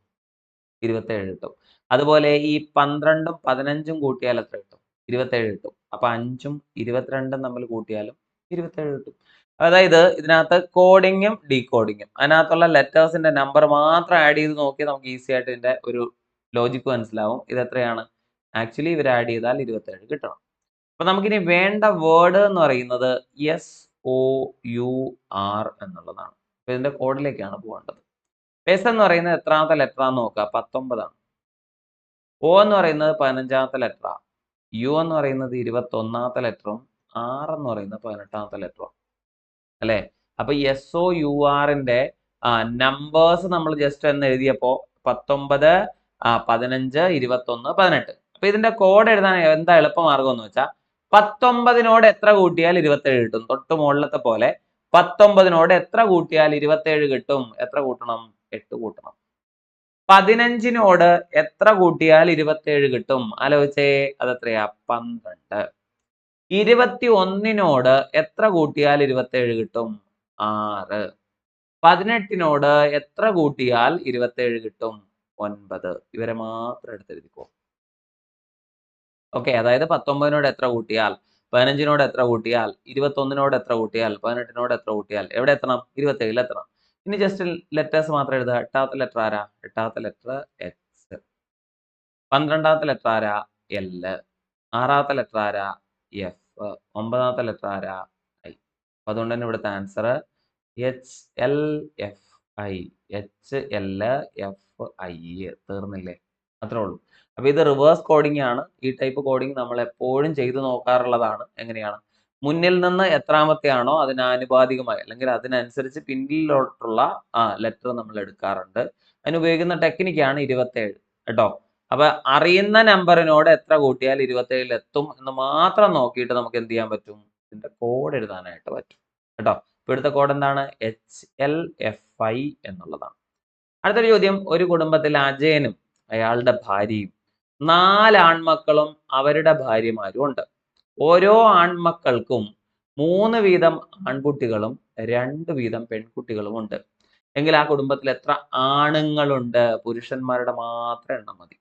Speaker 1: 27 കിട്ടും. അതുപോലെ ഈ 12ഉം 15ഉം കൂട്ടിയാൽ എത്ര കിട്ടും? 27 കിട്ടും. അപ്പൊ 5ഉം 22ഉം തമ്മിൽ കൂട്ടിയാലും 27 കിട്ടും. അതായത് ഇതിനകത്ത് കോഡിങ്ങും ഡീകോഡിങ്ങും, അതിനകത്തുള്ള ലെറ്റേഴ്സിന്റെ നമ്പർ മാത്രം ആഡ് ചെയ്ത് നോക്കി നമുക്ക് ഈസി ആയിട്ട് ഇതിന്റെ ഒരു ലോജിക്ക് മനസ്സിലാവും. ഇത് എത്രയാണ്? ആക്ച്വലി ഇവർ ആഡ് ചെയ്താൽ 27 കിട്ടണം. അപ്പൊ നമുക്കിനി വേണ്ട വേർഡ് എന്ന് പറയുന്നത് SOUR എന്നുള്ളതാണ്. അപ്പൊ ഇതിന്റെ കോഡിലേക്കാണ് പോകേണ്ടത്. എസ് എന്ന് പറയുന്നത് എത്രാമത്തെ ലെറ്റർ ആണെന്ന് നോക്കുക? 19 ആണ്. O എന്ന് പറയുന്നത് 15ാമത്തെ ലെറ്ററാ. U എന്ന് പറയുന്നത് 21ാമത്തെ ലെറ്ററും R എന്ന് പറയുന്നത് 18ാമത്തെ ലെറ്ററും. അല്ലെ? അപ്പൊ SOURന്റെ നമ്പേഴ്സ് നമ്മൾ ജസ്റ്റ് എന്ന് എഴുതിയപ്പോ 19, 15, 21, 18. അപ്പൊ ഇതിന്റെ കോഡ് എഴുതാൻ എന്താ എളുപ്പമാർഗം എന്ന് വെച്ചാൽ 19നോട് എത്ര കൂട്ടിയാൽ 27 കിട്ടും? തൊട്ട് മുകളിലത്തെ പോലെ 19നോട് എത്ര കൂട്ടിയാൽ 27 കിട്ടും? എത്ര കൂട്ടണം? 8 കൂട്ടണം. 15നോട് എത്ര കൂട്ടിയാൽ 27 കിട്ടും? ആലോചിച്ചേ. അതെത്രയാ? 12. 21നോട് എത്ര കൂട്ടിയാൽ 27 കിട്ടും? 6. 18നോട് എത്ര കൂട്ടിയാൽ 27 കിട്ടും? 9. ഇവരെ മാത്രം എടുത്തെഴുതിക്കോ. ഓക്കെ. അതായത് 19നോട് എത്ര കൂട്ടിയാൽ, 15നോട് എത്ര കൂട്ടിയാൽ, 21നോട് എത്ര കൂട്ടിയാൽ, 18നോട് എത്ര കൂട്ടിയാൽ എവിടെ എത്തണം? 27 എത്തണം. ഇനി ജസ്റ്റ് ലെറ്റേഴ്സ് മാത്രം എഴുതുക. 8ാമത്തെ ലെറ്റർ ആരാ? 8ാമത്തെ ലെറ്റർ X. 12ാമത്തെ ലെറ്റർ ആരാ? L. 6ാമത്തെ ലെറ്റർ ആരാ? F. 9ാമത്തെ ലെറ്റർ ആരാ? I. അപ്പൊ അതുകൊണ്ട് തന്നെ ഇവിടുത്തെ ആൻസർ HLFI. HLFI. തീർന്നില്ലേ? അത്രേ ഉള്ളൂ. അപ്പൊ ഇത് റിവേഴ്സ് കോഡിംഗ് ആണ്. ഈ ടൈപ്പ് കോഡിംഗ് നമ്മൾ എപ്പോഴും ചെയ്തു നോക്കാറുള്ളതാണ്. എങ്ങനെയാണ്? മുന്നിൽ നിന്ന് എത്രാമത്തെ ആണോ അതിന് ആനുപാതികമായി അല്ലെങ്കിൽ അതിനനുസരിച്ച് പിന്നിലോട്ടുള്ള ലെറ്റർ നമ്മൾ എടുക്കാറുണ്ട്. അതിന് ഉപയോഗിക്കുന്ന ടെക്നിക്കാണ് 27 കേട്ടോ. അപ്പൊ അറിയുന്ന നമ്പറിനോട് എത്ര കൂട്ടിയാൽ 27 എത്തും എന്ന് മാത്രം നോക്കിയിട്ട് നമുക്ക് എന്ത് ചെയ്യാൻ പറ്റും? ഇതിന്റെ കോഡ് എഴുതാനായിട്ട് പറ്റും കേട്ടോ. ഇവിടുത്തെ കോഡ് എന്താണ്? HLFI എന്നുള്ളതാണ്. അടുത്തൊരു ചോദ്യം. ഒരു കുടുംബത്തിൽ അജയനും അയാളുടെ ഭാര്യയും 4 ആൺമക്കളും അവരുടെ ഭാര്യമാരും ഉണ്ട്. ഓരോ ആൺമക്കൾക്കും 3 വീതം ആൺകുട്ടികളും 2 വീതം പെൺകുട്ടികളും ഉണ്ട്. എങ്കിൽ ആ കുടുംബത്തിൽ എത്ര ആണുങ്ങളുണ്ട്? പുരുഷന്മാരുടെ മാത്രം എണ്ണം മതി.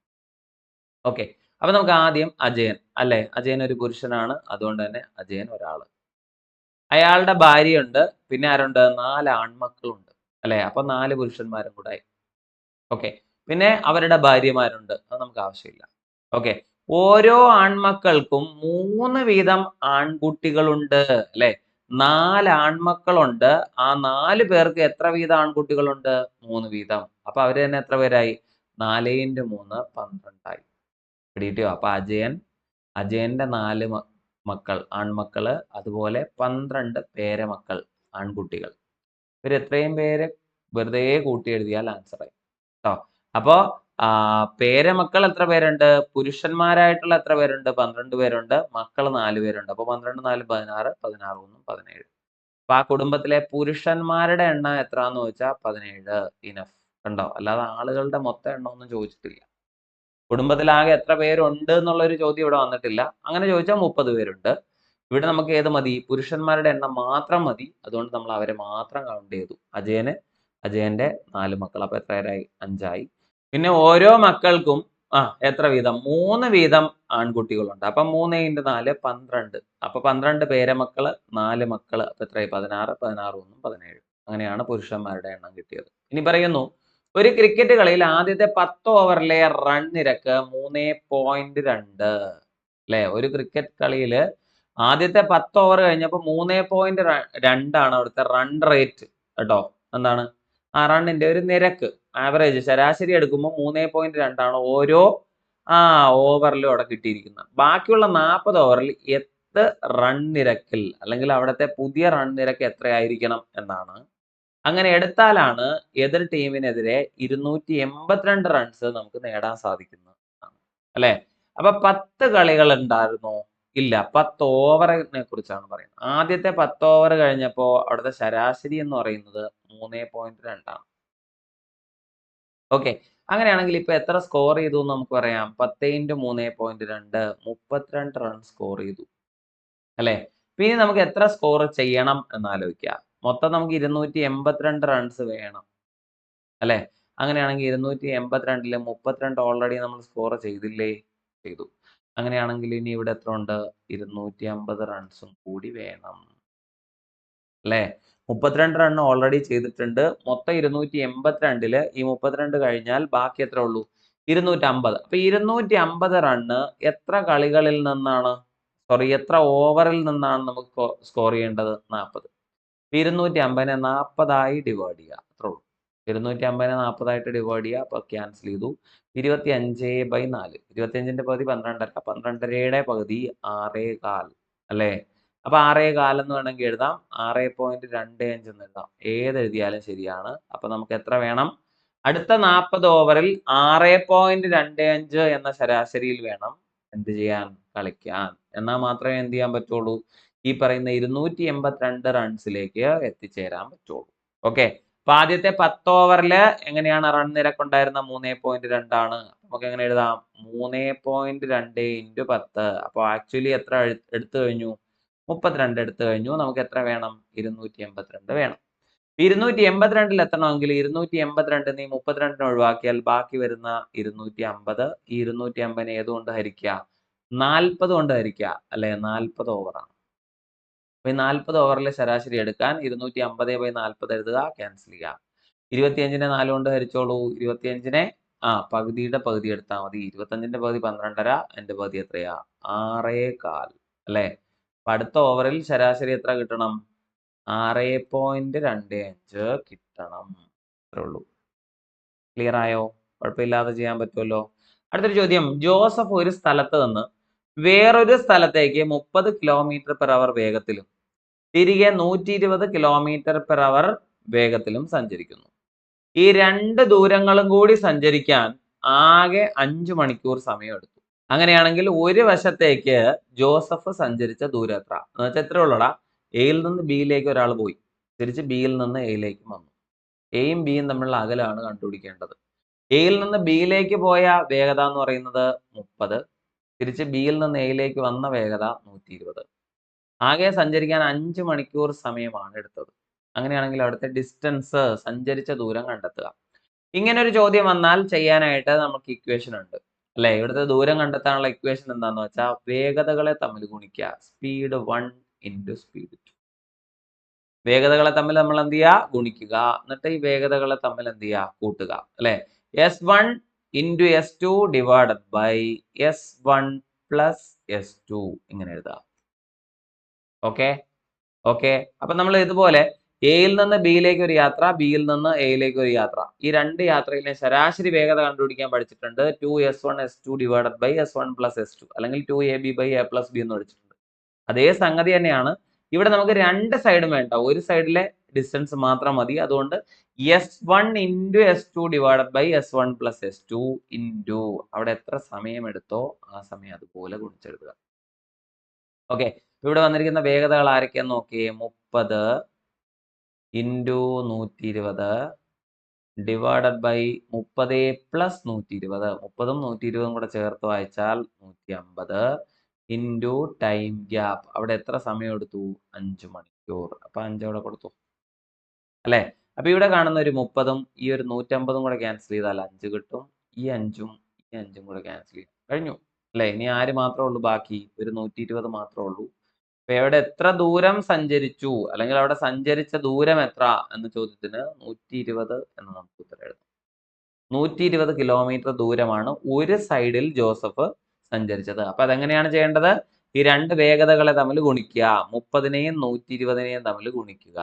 Speaker 1: ഓക്കെ. അപ്പൊ നമുക്ക് ആദ്യം അജയൻ അല്ലെ, അജയൻ ഒരു പുരുഷനാണ്, അതുകൊണ്ട് തന്നെ അജയൻ ഒരാള്. അയാളുടെ ഭാര്യയുണ്ട്, പിന്നെ ആരുണ്ട്, 4 ആൺമക്കളുണ്ട് അല്ലെ, അപ്പൊ 4 പുരുഷന്മാരും കൂടെ ആയി. ഓക്കെ, പിന്നെ അവരുടെ ഭാര്യമാരുണ്ട്, അത് നമുക്ക് ആവശ്യമില്ല. ഓക്കെ, ഓരോ ആൺമക്കൾക്കും 3 വീതം ആൺകുട്ടികളുണ്ട് അല്ലെ, 4 ആൺമക്കളുണ്ട്. ആ 4 പേർക്ക് എത്ര വീതം ആൺകുട്ടികളുണ്ട്? 3 വീതം. അപ്പൊ അവര് തന്നെ എത്ര പേരായി? 4 × 3 12 ആയി. പിടികിട്ടിയോ? അപ്പൊ അജയന്റെ 4 മക്കൾ ആൺമക്കള്, അതുപോലെ 12 പേരമക്കൾ ആൺകുട്ടികൾ. ഇവർ എത്രയും പേര് വെറുതെ കൂട്ടി എഴുതിയാൽ ആൻസർ ആയി ട്ടോ. അപ്പോ പേരമക്കൾ എത്ര പേരുണ്ട്? പുരുഷന്മാരായിട്ടുള്ള എത്ര പേരുണ്ട്? 12 പേരുണ്ട്. മക്കൾ 4 പേരുണ്ട്. അപ്പൊ 12 4 16, 16 1 17. അപ്പൊ ആ കുടുംബത്തിലെ പുരുഷന്മാരുടെ എണ്ണം എത്രാന്ന് ചോദിച്ചാൽ 17. ഇനഫ്. കണ്ടോ? അല്ലാതെ ആളുകളുടെ മൊത്തം എണ്ണം ഒന്നും ചോദിച്ചിട്ടില്ല. കുടുംബത്തിൽ ആകെ എത്ര പേരുണ്ട് എന്നുള്ള ഒരു ചോദ്യം ഇവിടെ വന്നിട്ടില്ല. അങ്ങനെ ചോദിച്ചാൽ 30 പേരുണ്ട്. ഇവിടെ നമുക്ക് ഏത് മതി? പുരുഷന്മാരുടെ എണ്ണം മാത്രം മതി. അതുകൊണ്ട് നമ്മൾ അവരെ മാത്രം കൗണ്ട് ചെയ്തു. അജയന്റെ 4 മക്കൾ. അപ്പൊ എത്ര പേരായി? 5 ആയി. പിന്നെ ഓരോ മക്കൾക്കും എത്ര വീതം? 3 വീതം ആൺകുട്ടികളുണ്ട്. അപ്പൊ 3 × 4 12. അപ്പൊ 12 പേരമക്കള്, 4 മക്കള്. അപ്പൊ എത്രയായി? 16, 16 1 17. അങ്ങനെയാണ് പുരുഷന്മാരുടെ എണ്ണം കിട്ടിയത്. ഇനി പറയുന്നു, ഒരു ക്രിക്കറ്റ് കളിയിൽ ആദ്യത്തെ 10 ഓവറിലെ റൺ നിരക്ക് 3.2 അല്ലെ. ഒരു ക്രിക്കറ്റ് കളിയിൽ ആദ്യത്തെ 10 ഓവർ കഴിഞ്ഞപ്പോൾ 3.2 ആണ് അവിടുത്തെ റൺ റേറ്റ് കേട്ടോ. എന്താണ് ആ റണ്ണിന്റെ ഒരു നിരക്ക്, ആവറേജ് ശരാശരി എടുക്കുമ്പോൾ 3.2 ആണ് ഓരോ ഓവറിലും അവിടെ കിട്ടിയിരിക്കുന്നത്. ബാക്കിയുള്ള 40 ഓവറിൽ എത്ര റൺ നിരക്കിൽ, അല്ലെങ്കിൽ അവിടുത്തെ പുതിയ റൺ നിരക്ക് എത്രയായിരിക്കണം എന്നാണ്. അങ്ങനെ എടുത്താലാണ് എതിർ ടീമിനെതിരെ 282 റൺസ് നമുക്ക് നേടാൻ സാധിക്കുന്നത് അല്ലെ. അപ്പൊ 10 കളികൾ ഉണ്ടായിരുന്നോ? ഇല്ല, 10 ഓവറിനെ കുറിച്ചാണ് പറയുന്നത്. ആദ്യത്തെ 10 ഓവർ കഴിഞ്ഞപ്പോ അവിടുത്തെ ശരാശരി എന്ന് പറയുന്നത് 3.2 ആണ്. ഓക്കെ, അങ്ങനെയാണെങ്കിൽ ഇപ്പൊ എത്ര സ്കോർ ചെയ്തു എന്ന് നമുക്ക് പറയാം. 10 × 3.2 32 റൺ സ്കോർ ചെയ്തു അല്ലെ. പിന്നെ നമുക്ക് എത്ര സ്കോർ ചെയ്യണം എന്ന് ആലോചിക്കുക. മൊത്തം നമുക്ക് 282 റൺസ് വേണം അല്ലെ. അങ്ങനെയാണെങ്കിൽ 282 32 ഓൾറെഡി നമ്മൾ സ്കോർ ചെയ്തില്ലേ? ചെയ്തു. അങ്ങനെയാണെങ്കിൽ ഇനി ഇവിടെ എത്ര ഉണ്ട്? 250 റൺസും കൂടി വേണം അല്ലെ. 32 റൺ ഓൾറെഡി ചെയ്തിട്ടുണ്ട്. മൊത്തം 282 ഈ 32 കഴിഞ്ഞാൽ ബാക്കി എത്ര ഉള്ളൂ? 250. അപ്പൊ 250 റണ്ണ് എത്ര കളികളിൽ നിന്നാണ്, എത്ര ഓവറിൽ നിന്നാണ് നമുക്ക് സ്കോർ ചെയ്യേണ്ടത്? 40. 250നെ 40 ആയി ഡിവൈഡ് ചെയ്യുക, അത്രേ ഉള്ളൂ. 250നെ 40 ആയിട്ട് ഡിവൈഡ് ചെയ്യുക. അപ്പൊ ക്യാൻസൽ ചെയ്തു. 25/4. 25ന്റെ പകുതി 12.5. 12.5യുടെ പകുതി 6.25 അല്ലേ. അപ്പൊ 6.25 എന്ന് വേണമെങ്കിൽ എഴുതാം, 6.25 എന്ന് എഴുതാം. ഏത് എഴുതിയാലും ശരിയാണ്. അപ്പൊ നമുക്ക് എത്ര വേണം? അടുത്ത 40 ഓവറിൽ 6.25 എന്ന ശരാശരിയിൽ വേണം എന്ത് ചെയ്യാൻ? കളിക്കാൻ. എന്നാൽ മാത്രമേ എന്ത് ചെയ്യാൻ പറ്റുള്ളൂ? ഈ പറയുന്ന 282 റൺസിലേക്ക് എത്തിച്ചേരാൻ പറ്റുള്ളൂ. ഓക്കെ, അപ്പൊ ആദ്യത്തെ 10 ഓവറിൽ എങ്ങനെയാണ് റൺ നിരക്ക് ഉണ്ടായിരുന്ന? 3.2 ആണ്. നമുക്ക് എങ്ങനെ എഴുതാം? 3.2 × 10. അപ്പൊ ആക്ച്വലി എത്ര എടുത്തു കഴിഞ്ഞു? 32 എടുത്തു കഴിഞ്ഞു. നമുക്ക് എത്ര വേണം? 282 വേണം. 282ൽ എത്തണമെങ്കിൽ 282 നീ 32 ഒഴിവാക്കിയാൽ ബാക്കി വരുന്ന 250. ഈ 250 ഏതുകൊണ്ട് ഹരിക്കുക? 40 കൊണ്ട് ഹരിക്കുക അല്ലെ. 40 ഓവറാണ്. അപ്പൊ ഈ 40 ഓവറിലെ ശരാശരി എടുക്കാൻ 250/40 എഴുതുക, ക്യാൻസൽ ചെയ്യുക. 25നെ 4 കൊണ്ട് ഹരിച്ചോളൂ. 25നെ പകുതിയുടെ പകുതി എടുത്താൽ മതി. 25ന്റെ പകുതി 12.5. എന്റെ പകുതി എത്രയാ? 6.25 അല്ലെ. അപ്പൊ അടുത്ത ഓവറിൽ ശരാശരി എത്ര കിട്ടണം? 6.25 കിട്ടണം. അത്രേ ഉള്ളൂ. ക്ലിയർ ആയോ? കുഴപ്പമില്ലാതെ ചെയ്യാൻ പറ്റുമല്ലോ. അടുത്തൊരു ചോദ്യം. ജോസഫ് ഒരു സ്ഥലത്ത് നിന്ന് വേറൊരു സ്ഥലത്തേക്ക് 30 km/h വേഗത്തിലും തിരികെ 120 km/h വേഗത്തിലും സഞ്ചരിക്കുന്നു. ഈ രണ്ട് ദൂരങ്ങളും കൂടി സഞ്ചരിക്കാൻ ആകെ 5 മണിക്കൂർ സമയം എടുത്തു. അങ്ങനെയാണെങ്കിൽ ഒരു വശത്തേക്ക് ജോസഫ് സഞ്ചരിച്ച ദൂരം എത്ര? എന്ന് വെച്ചാൽ എത്ര ഉള്ളടാ? എയിൽ നിന്ന് ബിയിലേക്ക് ഒരാൾ പോയി, തിരിച്ച് ബിയിൽ നിന്ന് എയിലേക്ക് വന്നു. എയും ബിയും തമ്മിലുള്ള അകലാണ് കണ്ടുപിടിക്കേണ്ടത്. എയിൽ നിന്ന് ബിയിലേക്ക് പോയ വേഗത എന്ന് പറയുന്നത് 30, തിരിച്ച് ബിയിൽ നിന്ന് എയിലേക്ക് വന്ന വേഗത 120. ആകെ സഞ്ചരിക്കാൻ 5 മണിക്കൂർ സമയമാണ് എടുത്തത്. അങ്ങനെയാണെങ്കിൽ അവിടുത്തെ ഡിസ്റ്റൻസ്, സഞ്ചരിച്ച ദൂരം കണ്ടെത്തുക. ഇങ്ങനെ ഒരു ചോദ്യം വന്നാൽ ചെയ്യാനായിട്ട് നമുക്ക് ഇക്വേഷൻ ഉണ്ട്. അല്ലെ? ഇവിടുത്തെ ദൂരം കണ്ടെത്താനുള്ള ഇക്വേഷൻ എന്താന്ന് വെച്ചാൽ വേഗതകളെ തമ്മിൽ ഗുണിക്കുക. Speed 1 into speed 2. വേഗതകളെ തമ്മിൽ നമ്മൾ എന്ത് ചെയ്യുക? ഗുണിക്കുക. എന്നിട്ട് ഈ വേഗതകളെ തമ്മിൽ എന്ത് ചെയ്യുക? കൂട്ടുക. അല്ലെ? S1 into S2 divided by S1 plus S2 ഇങ്ങനെ എഴുതാം. Okay okay. അപ്പൊ നമ്മൾ ഇതുപോലെ എയിൽ നിന്ന് ബിയിലേക്ക് ഒരു യാത്ര, ബിയിൽ നിന്ന് എയിലേക്ക് ഒരു യാത്ര, ഈ രണ്ട് യാത്രയിലെ ശരാശരി വേഗത കണ്ടുപിടിക്കാൻ പഠിച്ചിട്ടുണ്ട്. 2S1 S2 divided by S1 plus S2 അല്ലെങ്കിൽ 2AB by A plus B എന്ന് പഠിച്ചിട്ടുണ്ട്. അതേ സംഗതി തന്നെയാണ് ഇവിടെ. നമുക്ക് രണ്ട് സൈഡും വേണ്ട, ഒരു സൈഡിലെ ഡിസ്റ്റൻസ് മാത്രം മതി. അതുകൊണ്ട് S1 into S2 divided by S1 plus S2 into അവിടെ എത്ര സമയം എടുത്തോ ആ സമയം അതുപോലെ ഗുണിച്ചെടുക്കുക. ഓക്കെ. ഇവിടെ വന്നിരിക്കുന്ന വേഗതകൾ ആരൊക്കെയാന്ന് നോക്കിയേ. 30 ഇൻറ്റു 120 ഡിവൈഡഡ് ബൈ 30 പ്ലസ് 120. 30ഉം 120ഉം കൂടെ ചേർത്ത് വായിച്ചാൽ 150 ഇൻറ്റു ടൈം ഗ്യാപ്പ്. അവിടെ എത്ര സമയം എടുത്തു? 5 മണിക്കൂർ. അപ്പൊ 5 അവിടെ കൊടുത്തു അല്ലെ? അപ്പൊ ഇവിടെ കാണുന്ന ഒരു 30ഉം ഈ ഒരു 150ഉം കൂടെ ക്യാൻസൽ ചെയ്താൽ 5 കിട്ടും. ഈ 5ഉം ഈ 5ഉം കൂടെ ക്യാൻസൽ ചെയ്യും. കഴിഞ്ഞു അല്ലെ? ഇനി ആര് മാത്രമേ ഉള്ളൂ ബാക്കി? ഒരു 120 മാത്രമേ ഉള്ളൂ. അപ്പൊ എവിടെ എത്ര ദൂരം സഞ്ചരിച്ചു അല്ലെങ്കിൽ അവിടെ സഞ്ചരിച്ച ദൂരം എത്ര എന്ന ചോദ്യത്തിന് 120 എന്ന് നമുക്ക് ഉത്തരം എഴുതാം. 120 കിലോമീറ്റർ ദൂരമാണ് ഒരു സൈഡിൽ ജോസഫ് സഞ്ചരിച്ചത്. അപ്പൊ അതെങ്ങനെയാണ് ചെയ്യേണ്ടത്? ഈ രണ്ട് വേഗതകളെ തമ്മിൽ ഗുണിക്കുക. 30നെയും 120നെയും തമ്മിൽ ഗുണിക്കുക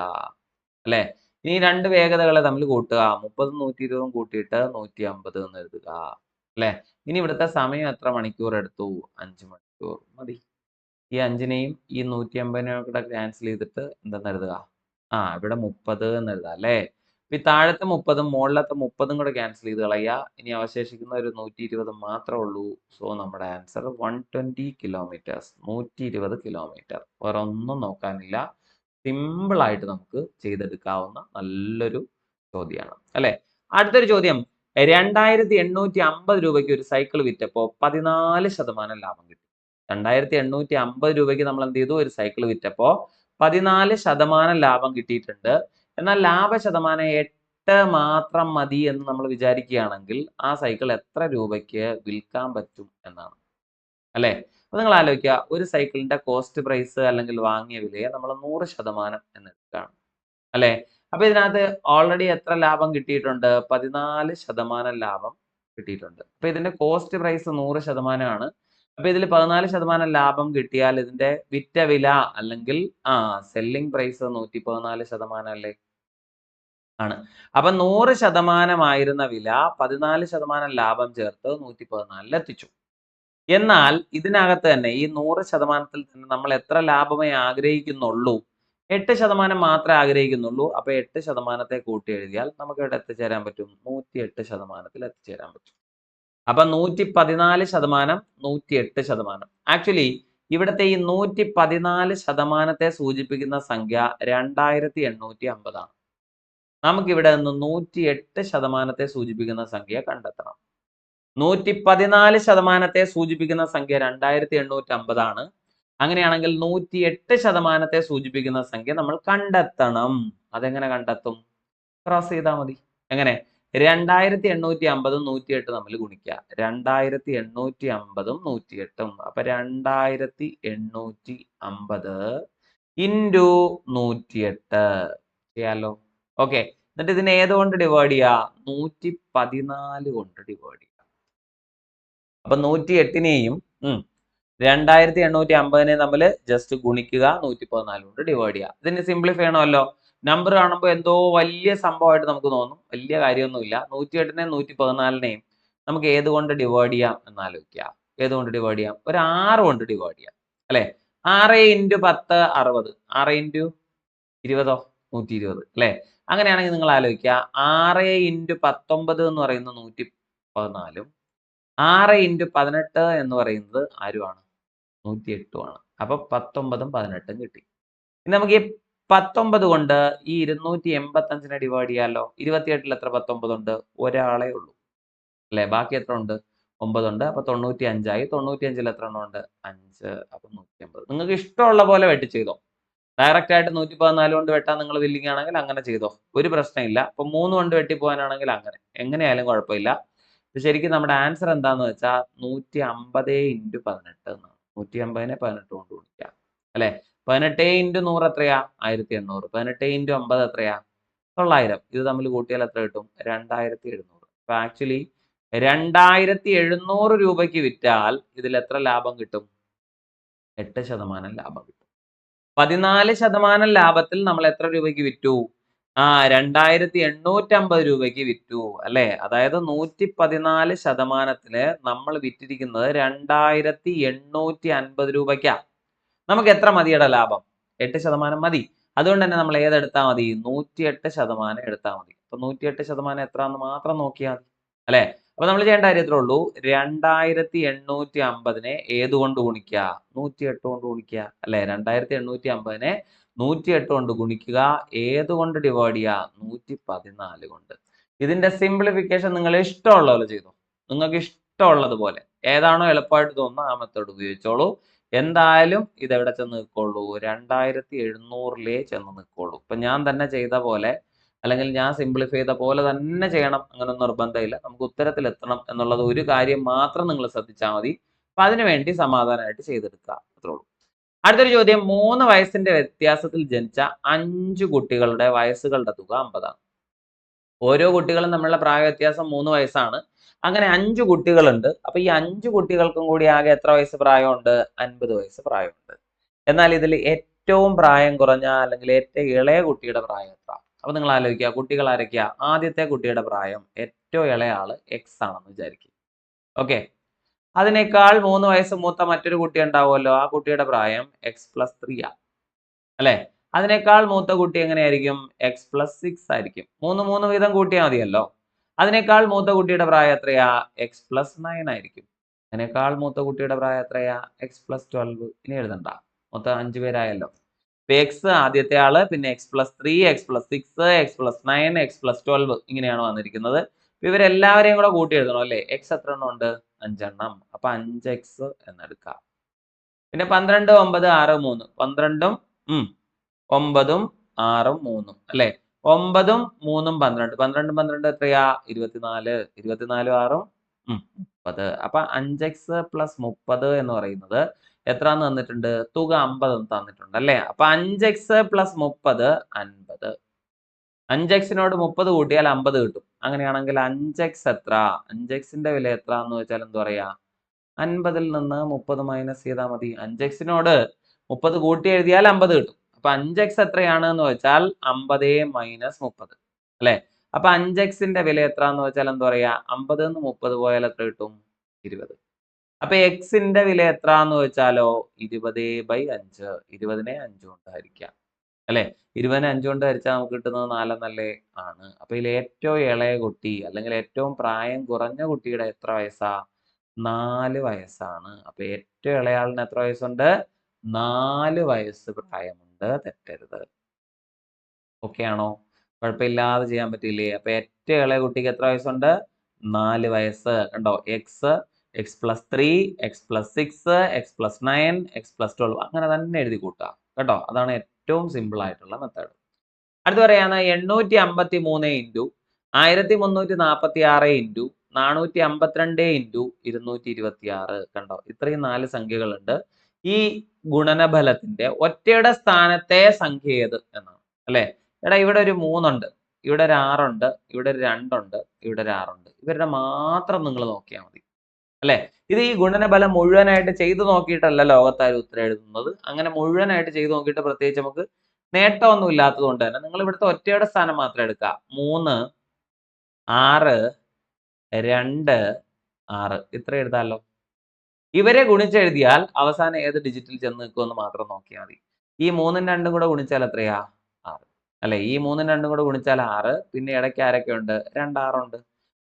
Speaker 1: അല്ലെ? ഇനി രണ്ട് വേഗതകളെ തമ്മിൽ കൂട്ടുക. 30ഉം 120ഉം കൂട്ടിയിട്ട് 150 എന്ന് എഴുതുക അല്ലെ? ഇനി ഇവിടുത്തെ സമയം എത്ര മണിക്കൂർ എടുത്തു? 5 മണിക്കൂർ മതി. ഈ 5നെയും ഈ 150നെയും കൂടെ ക്യാൻസൽ ചെയ്തിട്ട് എന്താന്ന് എഴുതുക? ഇവിടെ 30 എന്ന് എഴുതാം അല്ലേ? ഈ താഴത്തെ 30ഉം മുകളിലത്തെ 30ഉം കൂടെ ക്യാൻസൽ ചെയ്ത് കളയുക. ഇനി അവശേഷിക്കുന്ന ഒരു 120 മാത്രമേ ഉള്ളൂ. സോ നമ്മുടെ ആൻസർ 120 കിലോമീറ്റേഴ്സ്. 120 കിലോമീറ്റർ. വേറെ ഒന്നും നോക്കാനില്ല. സിമ്പിൾ ആയിട്ട് നമുക്ക് ചെയ്തെടുക്കാവുന്ന നല്ലൊരു ചോദ്യമാണ് അല്ലെ? അടുത്തൊരു ചോദ്യം. 2850 രൂപയ്ക്ക് ഒരു സൈക്കിൾ വിറ്റപ്പോ 14% ലാഭം കിട്ടി. 2850 രൂപയ്ക്ക് നമ്മൾ എന്ത് ചെയ്തു? ഒരു സൈക്കിൾ വിറ്റപ്പോ 14% ലാഭം കിട്ടിയിട്ടുണ്ട്. എന്നാൽ ലാഭ ശതമാനം 8 മാത്രം മതി എന്ന് നമ്മൾ വിചാരിക്കുകയാണെങ്കിൽ ആ സൈക്കിൾ എത്ര രൂപയ്ക്ക് വിൽക്കാൻ പറ്റും എന്നാണ് അല്ലെ? അപ്പൊ നിങ്ങൾ ആലോചിക്കുക, ഒരു സൈക്കിളിന്റെ കോസ്റ്റ് പ്രൈസ് അല്ലെങ്കിൽ വാങ്ങിയ വിലയെ നമ്മൾ 100% എന്ന് എടുക്കുകയാണ് അല്ലെ? അപ്പൊ ഇതിനകത്ത് ഓൾറെഡി എത്ര ലാഭം കിട്ടിയിട്ടുണ്ട്? 14% ലാഭം കിട്ടിയിട്ടുണ്ട്. അപ്പൊ ഇതിന്റെ കോസ്റ്റ് പ്രൈസ് 100% ആണ്. അപ്പൊ ഇതിൽ 14% ലാഭം കിട്ടിയാൽ ഇതിന്റെ വിറ്റ വില അല്ലെങ്കിൽ സെല്ലിംഗ് പ്രൈസ് 114% അല്ലേ? ആണ്. അപ്പൊ 100% ആയിരുന്ന വില 14% ലാഭം ചേർത്ത് 114 എത്തിച്ചു. എന്നാൽ ഇതിനകത്ത് തന്നെ ഈ 100%ത്തിൽ തന്നെ നമ്മൾ എത്ര ലാഭമേ ആഗ്രഹിക്കുന്നുള്ളൂ? 8% മാത്രമേ ആഗ്രഹിക്കുന്നുള്ളൂ. അപ്പൊ 8% കൂട്ടി എഴുതിയാൽ നമുക്ക് ഇവിടെ എത്തിച്ചേരാൻ പറ്റും. 108%ത്തിൽ എത്തിച്ചേരാൻ പറ്റും. അപ്പൊ 114%, 108%. ആക്ച്വലി ഇവിടുത്തെ ഈ 114%ത്തെ സൂചിപ്പിക്കുന്ന സംഖ്യ 2850 ആണ്. നമുക്ക് ഇവിടെ നിന്ന് 108%ത്തെ സൂചിപ്പിക്കുന്ന സംഖ്യ കണ്ടെത്തണം. 114%ത്തെ സൂചിപ്പിക്കുന്ന സംഖ്യ 2850 ആണ്. അങ്ങനെയാണെങ്കിൽ 108%ത്തെ സൂചിപ്പിക്കുന്ന സംഖ്യ നമ്മൾ കണ്ടെത്തണം. അതെങ്ങനെ കണ്ടെത്തും? ക്രോസ് ചെയ്താൽ മതി. എങ്ങനെ? 2850ഉം 108 തമ്മിൽ ഗുണിക്കുക. 2850ഉം 108ഉം. അപ്പൊ 2850 ഇൻറ്റു 108 ചെയ്യാലോ? ഓക്കെ. എന്നിട്ട് ഇതിനെ ഏതുകൊണ്ട് ഡിവൈഡ് ചെയ്യുക? 114 കൊണ്ട് ഡിവൈഡ് ചെയ്യുക. അപ്പൊ 108നെയും 2850നെയും തമ്മിൽ ജസ്റ്റ് ഗുണിക്കുക. 114 കൊണ്ട് ഡിവൈഡ് ചെയ്യുക. ഇതിന് സിംപ്ലിഫൈ ചെയ്യണമല്ലോ. നമ്പർ കാണുമ്പോൾ എന്തോ വലിയ സംഭവമായിട്ട് നമുക്ക് തോന്നും. വലിയ കാര്യമൊന്നുമില്ല. 108നെയും 114നെയും നമുക്ക് ഏതുകൊണ്ട് ഡിവൈഡ് ചെയ്യാം എന്ന് ആലോചിക്കുക. ഏതുകൊണ്ട് ഡിവൈഡ് ചെയ്യാം? ഒരു 6 കൊണ്ട് ഡിവൈഡ് ചെയ്യാം അല്ലെ? 6 ഇൻറ്റു 10 60. 6 ഇൻറ്റു 20 120 അല്ലെ? അങ്ങനെയാണെങ്കിൽ നിങ്ങൾ ആലോചിക്കുക, 6 ഇൻറ്റു 19 എന്ന് പറയുന്നത് 114ഉം 6 ഇൻറ്റു 18 എന്ന് പറയുന്നത് ആരുമാണ്? 108ഉം ആണ്. അപ്പൊ 19ഉം 18ഉം കിട്ടി. ഇനി നമുക്ക് ഈ 19 കൊണ്ട് ഈ 285നെ ഡിവൈഡ് ചെയ്യാലോ. 28ൽ എത്ര 19 ഉണ്ട്? ഒരാളെ ഉള്ളൂ അല്ലെ? ബാക്കി എത്ര ഉണ്ട്? 9 ഉണ്ട്. അപ്പൊ 95 ആയി. 95ൽ എത്ര എണ്ണം ഉണ്ട്? 5. അപ്പൊ 150. നിങ്ങൾക്ക് ഇഷ്ടമുള്ള പോലെ വെട്ടി ചെയ്തോ. ഡയറക്റ്റ് ആയിട്ട് 114 കൊണ്ട് വെട്ടാൻ നിങ്ങൾ വില്ലിങ് ആണെങ്കിൽ അങ്ങനെ ചെയ്തോ. ഒരു പ്രശ്നമില്ല. അപ്പൊ 3 കൊണ്ട് വെട്ടി പോകാനാണെങ്കിൽ അങ്ങനെ. എങ്ങനെയായാലും കുഴപ്പമില്ല. ശരിക്കും നമ്മുടെ ആൻസർ എന്താന്ന് വെച്ചാൽ 150 × 18 എന്നാണ്. 150നെ 18 കൊണ്ട് ഗുണിക്കുക അല്ലെ. 18 × 100 എത്രയാ? 1800. 18 × 50 എത്രയാ? 900. ഇത് തമ്മിൽ കൂട്ടിയാൽ എത്ര കിട്ടും? 2700. അപ്പൊ ആക്ച്വലി 2700 രൂപയ്ക്ക് വിറ്റാൽ ഇതിൽ എത്ര ലാഭം കിട്ടും? 8% ലാഭം കിട്ടും. 14% ലാഭത്തിൽ നമ്മൾ എത്ര രൂപയ്ക്ക് വിറ്റു? 2850 രൂപയ്ക്ക് വിറ്റു അല്ലെ. അതായത് 114%ന് നമ്മൾ വിറ്റിരിക്കുന്നത് 2850 രൂപയ്ക്കാ. നമുക്ക് എത്ര മതിയുടെ ലാഭം? 8% മതി. അതുകൊണ്ട് തന്നെ നമ്മൾ ഏതെടുത്താൽ മതി? 108% എടുത്താൽ മതി. അപ്പൊ 108% എത്രയാണെന്ന് മാത്രം നോക്കിയാൽ മതി അല്ലെ. അപ്പൊ നമ്മൾ ചെയ്യേണ്ട കാര്യം ഇത്രേ ഉള്ളൂ. 2850നെ ഏതുകൊണ്ട് ഗുണിക്കുക? 108 കൊണ്ട് ഗുണിക്കുക അല്ലെ. 2850നെ 108 കൊണ്ട് ഗുണിക്കുക. ഏതുകൊണ്ട് ഡിവൈഡ് ചെയ്യുക? 114 കൊണ്ട്. ഇതിന്റെ സിംപ്ലിഫിക്കേഷൻ നിങ്ങൾ ഇഷ്ടമുള്ള പോലെ ചെയ്തു. നിങ്ങൾക്ക് ഇഷ്ടമുള്ളതുപോലെ ഏതാണോ എളുപ്പമായിട്ട് തോന്നുന്നത് ആ മെത്തേഡ് ഉപയോഗിച്ചോളൂ. എന്തായാലും ഇത് എവിടെ ചെന്ന് നിൽക്കുള്ളൂ? 2700 ചെന്ന് നിൽക്കുള്ളൂ. ഇപ്പൊ ഞാൻ തന്നെ ചെയ്ത പോലെ അല്ലെങ്കിൽ ഞാൻ സിംപ്ലിഫൈ ചെയ്ത പോലെ തന്നെ ചെയ്യണം അങ്ങനെ നിർബന്ധമില്ല. നമുക്ക് ഉത്തരത്തിൽ എത്തണം എന്നുള്ളത് ഒരു കാര്യം മാത്രം നിങ്ങൾ ശ്രദ്ധിച്ചാൽ മതി. അപ്പൊ അതിനുവേണ്ടി സമാധാനമായിട്ട് ചെയ്തെടുക്കുക അത്രേ ഉള്ളൂ. അടുത്തൊരു ചോദ്യം. 3 വയസ്സിന്റെ വ്യത്യാസത്തിൽ ജനിച്ച 5 കുട്ടികളുടെ വയസ്സുകളുടെ തുക 50 ആണ്. ഓരോ കുട്ടികളും തമ്മിലുള്ള പ്രായ വ്യത്യാസം 3 വയസ്സാണ്. അങ്ങനെ 5 കുട്ടികളുണ്ട്. അപ്പൊ ഈ 5 കുട്ടികൾക്കും കൂടി ആകെ എത്ര വയസ്സ് പ്രായമുണ്ട്? 50 വയസ്സ് പ്രായമുണ്ട്. എന്നാൽ ഇതിൽ ഏറ്റവും പ്രായം കുറഞ്ഞ അല്ലെങ്കിൽ ഏറ്റവും ഇളയ കുട്ടിയുടെ പ്രായം എത്ര? അപ്പൊ നിങ്ങൾ ആലോചിക്കുക, കുട്ടികൾ ആരൊക്കെയാ? ആദ്യത്തെ കുട്ടിയുടെ പ്രായം ഏറ്റവും ഇളയ ആള് എക്സ് ആണെന്ന് വിചാരിക്കും. ഓക്കെ. അതിനേക്കാൾ 3 വയസ്സ് മൂത്ത മറ്റൊരു കുട്ടി ഉണ്ടാവുമല്ലോ. ആ കുട്ടിയുടെ പ്രായം x+3 ആ അല്ലെ. അതിനേക്കാൾ മൂത്ത കുട്ടി എങ്ങനെയായിരിക്കും? x+6 ആയിരിക്കും. 3 വീതം കൂട്ടിയാൽ മതിയല്ലോ. അതിനേക്കാൾ മൂത്ത കുട്ടിയുടെ പ്രായം എത്രയാ? x+9 ആയിരിക്കും. അതിനേക്കാൾ മൂത്ത കുട്ടിയുടെ പ്രായം എത്രയാ? x+12. ഇനി എഴുതണ്ട, മൊത്തം 5 പേരായല്ലോ. എക്സ് ആദ്യത്തെ ആള്, പിന്നെ x+3, x+6, x+9, x+12 ഇങ്ങനെയാണ് വന്നിരിക്കുന്നത്. ഇവരെല്ലാവരെയും കൂടെ കൂട്ടി എഴുതണം അല്ലേ. എക്സ് എത്ര എണ്ണം ഉണ്ട്? 5 എണ്ണം. അപ്പൊ 5x എന്നെടുക്കാം. പിന്നെ 12, 9, 6, 3. 12ഉം 9ഉം 6ഉം 3ഉം അല്ലെ. 9ഉം 3ഉം 12. 12 12 എത്രയാ? 24. 24 6ഉം 30. അപ്പൊ 5x + 30 എന്ന് പറയുന്നത് എത്രാന്ന് തന്നിട്ടുണ്ട്? തുക 50 എന്ന് തന്നിട്ടുണ്ട് അല്ലെ. അപ്പൊ 5x + 30 50. 5x-നോട് 30 കൂട്ടിയാൽ 50 കിട്ടും. അങ്ങനെയാണെങ്കിൽ 5x എത്ര? 5x-ന്റെ വില എത്ര എന്ന് വെച്ചാൽ എന്ത് പറയാ? 50ൽ നിന്ന് 30 മൈനസ് ചെയ്താൽ മതി. 5x-നോട് 30 കൂട്ടി എഴുതിയാൽ 50 കിട്ടും. അപ്പൊ 5x എത്രയാണ് എന്ന് വെച്ചാൽ 50 - 30 അല്ലെ. അപ്പൊ 5x-ന്റെ വില എത്ര എന്ന് വെച്ചാൽ എന്ത് പറയാ? 50 നിന്ന് 30 പോയാൽ എത്ര കിട്ടും? 20. അപ്പൊ x-ന്റെ വില എത്ര എന്ന് വെച്ചാലോ 20/5. 20നെ 5 കൊണ്ട് ഹരിക്കാം അല്ലെ. 20നെ 5 കൊണ്ട് ഹരിച്ചാൽ നമുക്ക് കിട്ടുന്നത് 4 എന്നല്ലേ? ആണ്. അപ്പൊ ഇതിൽ ഏറ്റവും ഇളയ കുട്ടി അല്ലെങ്കിൽ ഏറ്റവും പ്രായം കുറഞ്ഞ കുട്ടിയുടെ എത്ര വയസ്സാ? 4 വയസ്സാണ്. അപ്പൊ ഏറ്റവും ഇളയാളിന് എത്ര വയസ്സുണ്ട്? 4 വയസ്സ് പ്രായമുണ്ട്. തെറ്റരുത്. ഓക്കെ ആണോ? കുഴപ്പമില്ലാതെ ചെയ്യാൻ പറ്റില്ലേ? അപ്പൊ ഏറ്റവും ഇളയ കുട്ടിക്ക് എത്ര വയസ്സുണ്ട്? 4 വയസ്സ്. കണ്ടോ? x+3, x+6, x+9, x+12 അങ്ങനെ തന്നെ എഴുതി കൂട്ടുക കേട്ടോ. അതാണ് ഏറ്റവും സിമ്പിൾ ആയിട്ടുള്ള മെത്തേഡ്. അടുത്ത് പറയാണ് 853 × 1346 × 452 × 226. കണ്ടോ? ഇത്രയും 4 സംഖ്യകളുണ്ട്. ഈ ഗുണനഫലത്തിന്റെ ഒറ്റയുടെ സ്ഥാനത്തെ സംഖ്യ ഏത് എന്നാണ് അല്ലെ. എടാ ഇവിടെ ഒരു 3 ഉണ്ട്, ഇവിടെ ഒരു 6 ഉണ്ട്, ഇവിടെ ഒരു 2 ഉണ്ട്, ഇവിടെ ഒരു 6 ഉണ്ട്. ഇവരുടെ മാത്രം നിങ്ങൾ നോക്കിയാൽ മതി അല്ലെ. ഇത് ഈ ഗുണനഫലം മുഴുവനായിട്ട് ചെയ്തു നോക്കിയിട്ടല്ല ലോകത്താരും ഉത്തരം എഴുതുന്നത്. അങ്ങനെ മുഴുവനായിട്ട് ചെയ്തു നോക്കിയിട്ട് പ്രത്യേകിച്ച് നമുക്ക് നേട്ടമൊന്നും ഇല്ലാത്തത് കൊണ്ട് തന്നെ നിങ്ങൾ ഇവിടുത്തെ ഒറ്റയുടെ സ്ഥാനം മാത്രം എടുക്കുക. 3, 6, 2, 6 ഇത്ര എഴുതാമല്ലോ. ഇവരെ ഗുണിച്ചെഴുതിയാൽ അവസാനം ഏത് ഡിജിറ്റിൽ ചെന്ന് നിൽക്കുമെന്ന് മാത്രം നോക്കിയാൽ മതി. ഈ 3ഉം 2ഉം കൂടെ ഗുണിച്ചാൽ എത്രയാ? 6 അല്ലെ. ഈ 3ഉം 2ഉം കൂടെ ഗുണിച്ചാൽ 6. പിന്നെ ഇടയ്ക്ക് ആരൊക്കെ ഉണ്ട്? 2 6 ഉണ്ട്.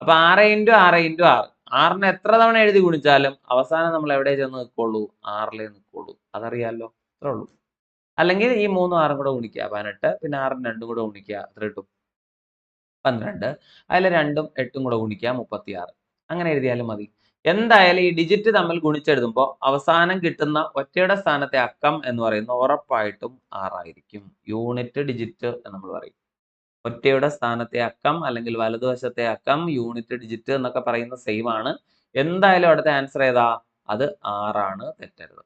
Speaker 1: അപ്പൊ 6 × 6 × 6. 6നെ എത്ര തവണ എഴുതി ഗുണിച്ചാലും അവസാനം നമ്മൾ എവിടെ ചെന്ന് നിൽക്കുള്ളൂ? 6ലേ നിൽക്കുള്ളൂ. അതറിയാലോ. അത്രേ ഉള്ളൂ. അല്ലെങ്കിൽ ഈ 3ഉം 6ഉം കൂടെ ഗുണിക്കുക 18. പിന്നെ 6ഉം 2ഉം കൂടെ ഗുണിക്കുക എത്ര കിട്ടും? 12. അതിൽ 2ഉം 8ഉം കൂടെ ഗുണിക്കുക 36. അങ്ങനെ എഴുതിയാലും മതി. എന്തായാലും ഈ ഡിജിറ്റ് തമ്മിൽ ഗുണിച്ചെഴുതുമ്പോൾ അവസാനം കിട്ടുന്ന ഒറ്റയുടെ സ്ഥാനത്തെ അക്കം എന്ന് പറയുന്നത് ഉറപ്പായിട്ടും 6 ആയിരിക്കും. യൂണിറ്റ് ഡിജിറ്റ് എന്ന് നമ്മൾ പറയും. ഒറ്റയുടെ സ്ഥാനത്തെ അക്കം അല്ലെങ്കിൽ വലതുവശത്തെ അക്കം യൂണിറ്റ് ഡിജിറ്റ് എന്നൊക്കെ പറയുന്ന സെയിം ആണ്. എന്തായാലും അടുത്ത ആൻസർ ഏതാ? അത് 6 ആണ്. തെറ്റരുത്.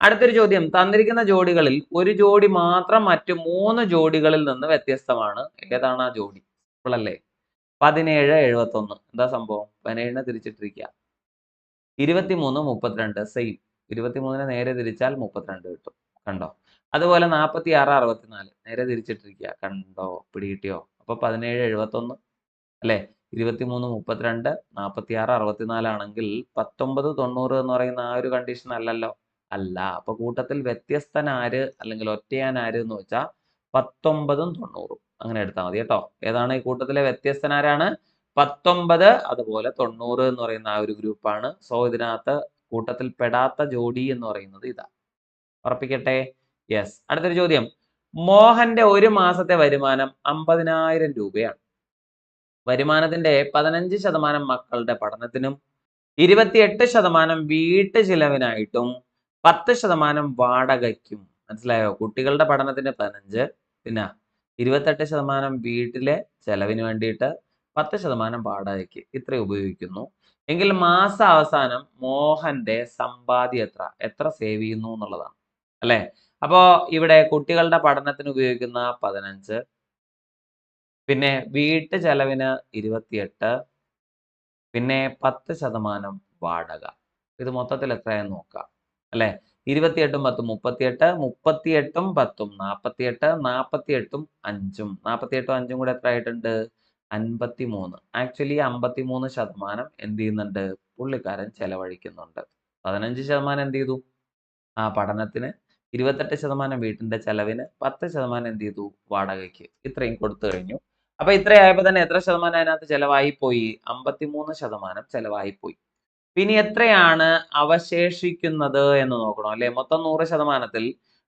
Speaker 1: അടുത്തൊരു ചോദ്യം. തന്നിരിക്കുന്ന ജോഡികളിൽ ഒരു ജോഡി മാത്രം മറ്റു 3 ജോഡികളിൽ നിന്ന് വ്യത്യസ്തമാണ്. ഏതാണ് ആ ജോഡി? അല്ലേ 17 71. എന്താ സംഭവം? 17നെ തിരിച്ചിട്ടിരിക്കുക. 23 32 സെയിം. 23നെ നേരെ തിരിച്ചാൽ 32 കിട്ടും. കണ്ടോ? അതുപോലെ 46 64 നേരെ തിരിച്ചിട്ടിരിക്കുക. കണ്ടോ? പിടികിട്ടിയോ? അപ്പൊ 17 71 അല്ലെ 23 32 46 64 ആണെങ്കിൽ 19 90 എന്ന് പറയുന്ന ആ ഒരു കണ്ടീഷൻ അല്ലല്ലോ. അല്ല. അപ്പൊ കൂട്ടത്തിൽ വ്യത്യസ്തൻ ആര് അല്ലെങ്കിൽ ഒറ്റയാൻ ആര് എന്ന് വെച്ചാൽ 19ഉം 90ഉം അങ്ങനെ എടുത്താൽ മതി കേട്ടോ. ഏതാണ് ഈ കൂട്ടത്തിലെ വ്യത്യസ്തൻ ആരാണ്? 19 അതുപോലെ 90 എന്ന് പറയുന്ന ആ ഒരു ഗ്രൂപ്പാണ്. സോ ഇതിനകത്ത് കൂട്ടത്തിൽ പെടാത്ത ജോഡി എന്ന് പറയുന്നത് ഇതാ. ഉറപ്പിക്കട്ടെ. യെസ്. അടുത്തൊരു ചോദ്യം. മോഹന്റെ ഒരു മാസത്തെ വരുമാനം 50,000 രൂപയാണ്. വരുമാനത്തിന്റെ 15% മക്കളുടെ പഠനത്തിനും 28% വീട്ടു ചിലവിനായിട്ടും 10% വാടകയ്ക്കും. മനസ്സിലായോ? കുട്ടികളുടെ പഠനത്തിന് 15, പിന്നെ 28% വീട്ടിലെ ചെലവിന് വേണ്ടിയിട്ട്, 10% വാടകയ്ക്ക്. ഇത്രയും ഉപയോഗിക്കുന്നു എങ്കിൽ മാസാവസാനം മോഹന്റെ സമ്പാദ്യം എത്ര സേവ് ചെയ്യുന്നു എന്നുള്ളതാണ് അല്ലെ. അപ്പോ ഇവിടെ കുട്ടികളുടെ പഠനത്തിന് ഉപയോഗിക്കുന്ന 15, പിന്നെ വീട്ടു ചെലവിന് 28, പിന്നെ 10% വാടക. ഇത് മൊത്തത്തിൽ എത്രയാന്ന് നോക്കാം അല്ലെ. 28ഉം 10ഉം 38, 38ഉം 10ഉം 48, 48ഉം 5ഉം 48ഉം 5ഉം കൂടെ എത്ര ആയിട്ടുണ്ട്? 53. ആക്ച്വലി 53% എന്ത് ചെയ്യുന്നുണ്ട്? പുള്ളിക്കാരൻ ചെലവഴിക്കുന്നുണ്ട്. 15% എന്ത് ചെയ്തു? ആ പഠനത്തിന്, 28% വീട്ടിന്റെ ചെലവിന്, 10% എന്ത് ചെയ്തു? വാടകയ്ക്ക്. ഇത്രയും കൊടുത്തു കഴിഞ്ഞു. അപ്പൊ ഇത്രയായപ്പോ തന്നെ എത്ര ശതമാനം അതിനകത്ത് ചെലവായി പോയി? 53% ചെലവായി പോയി. ഇനി എത്രയാണ് അവശേഷിക്കുന്നത് എന്ന് നോക്കണം അല്ലെ. മൊത്തം 100%ത്തിൽ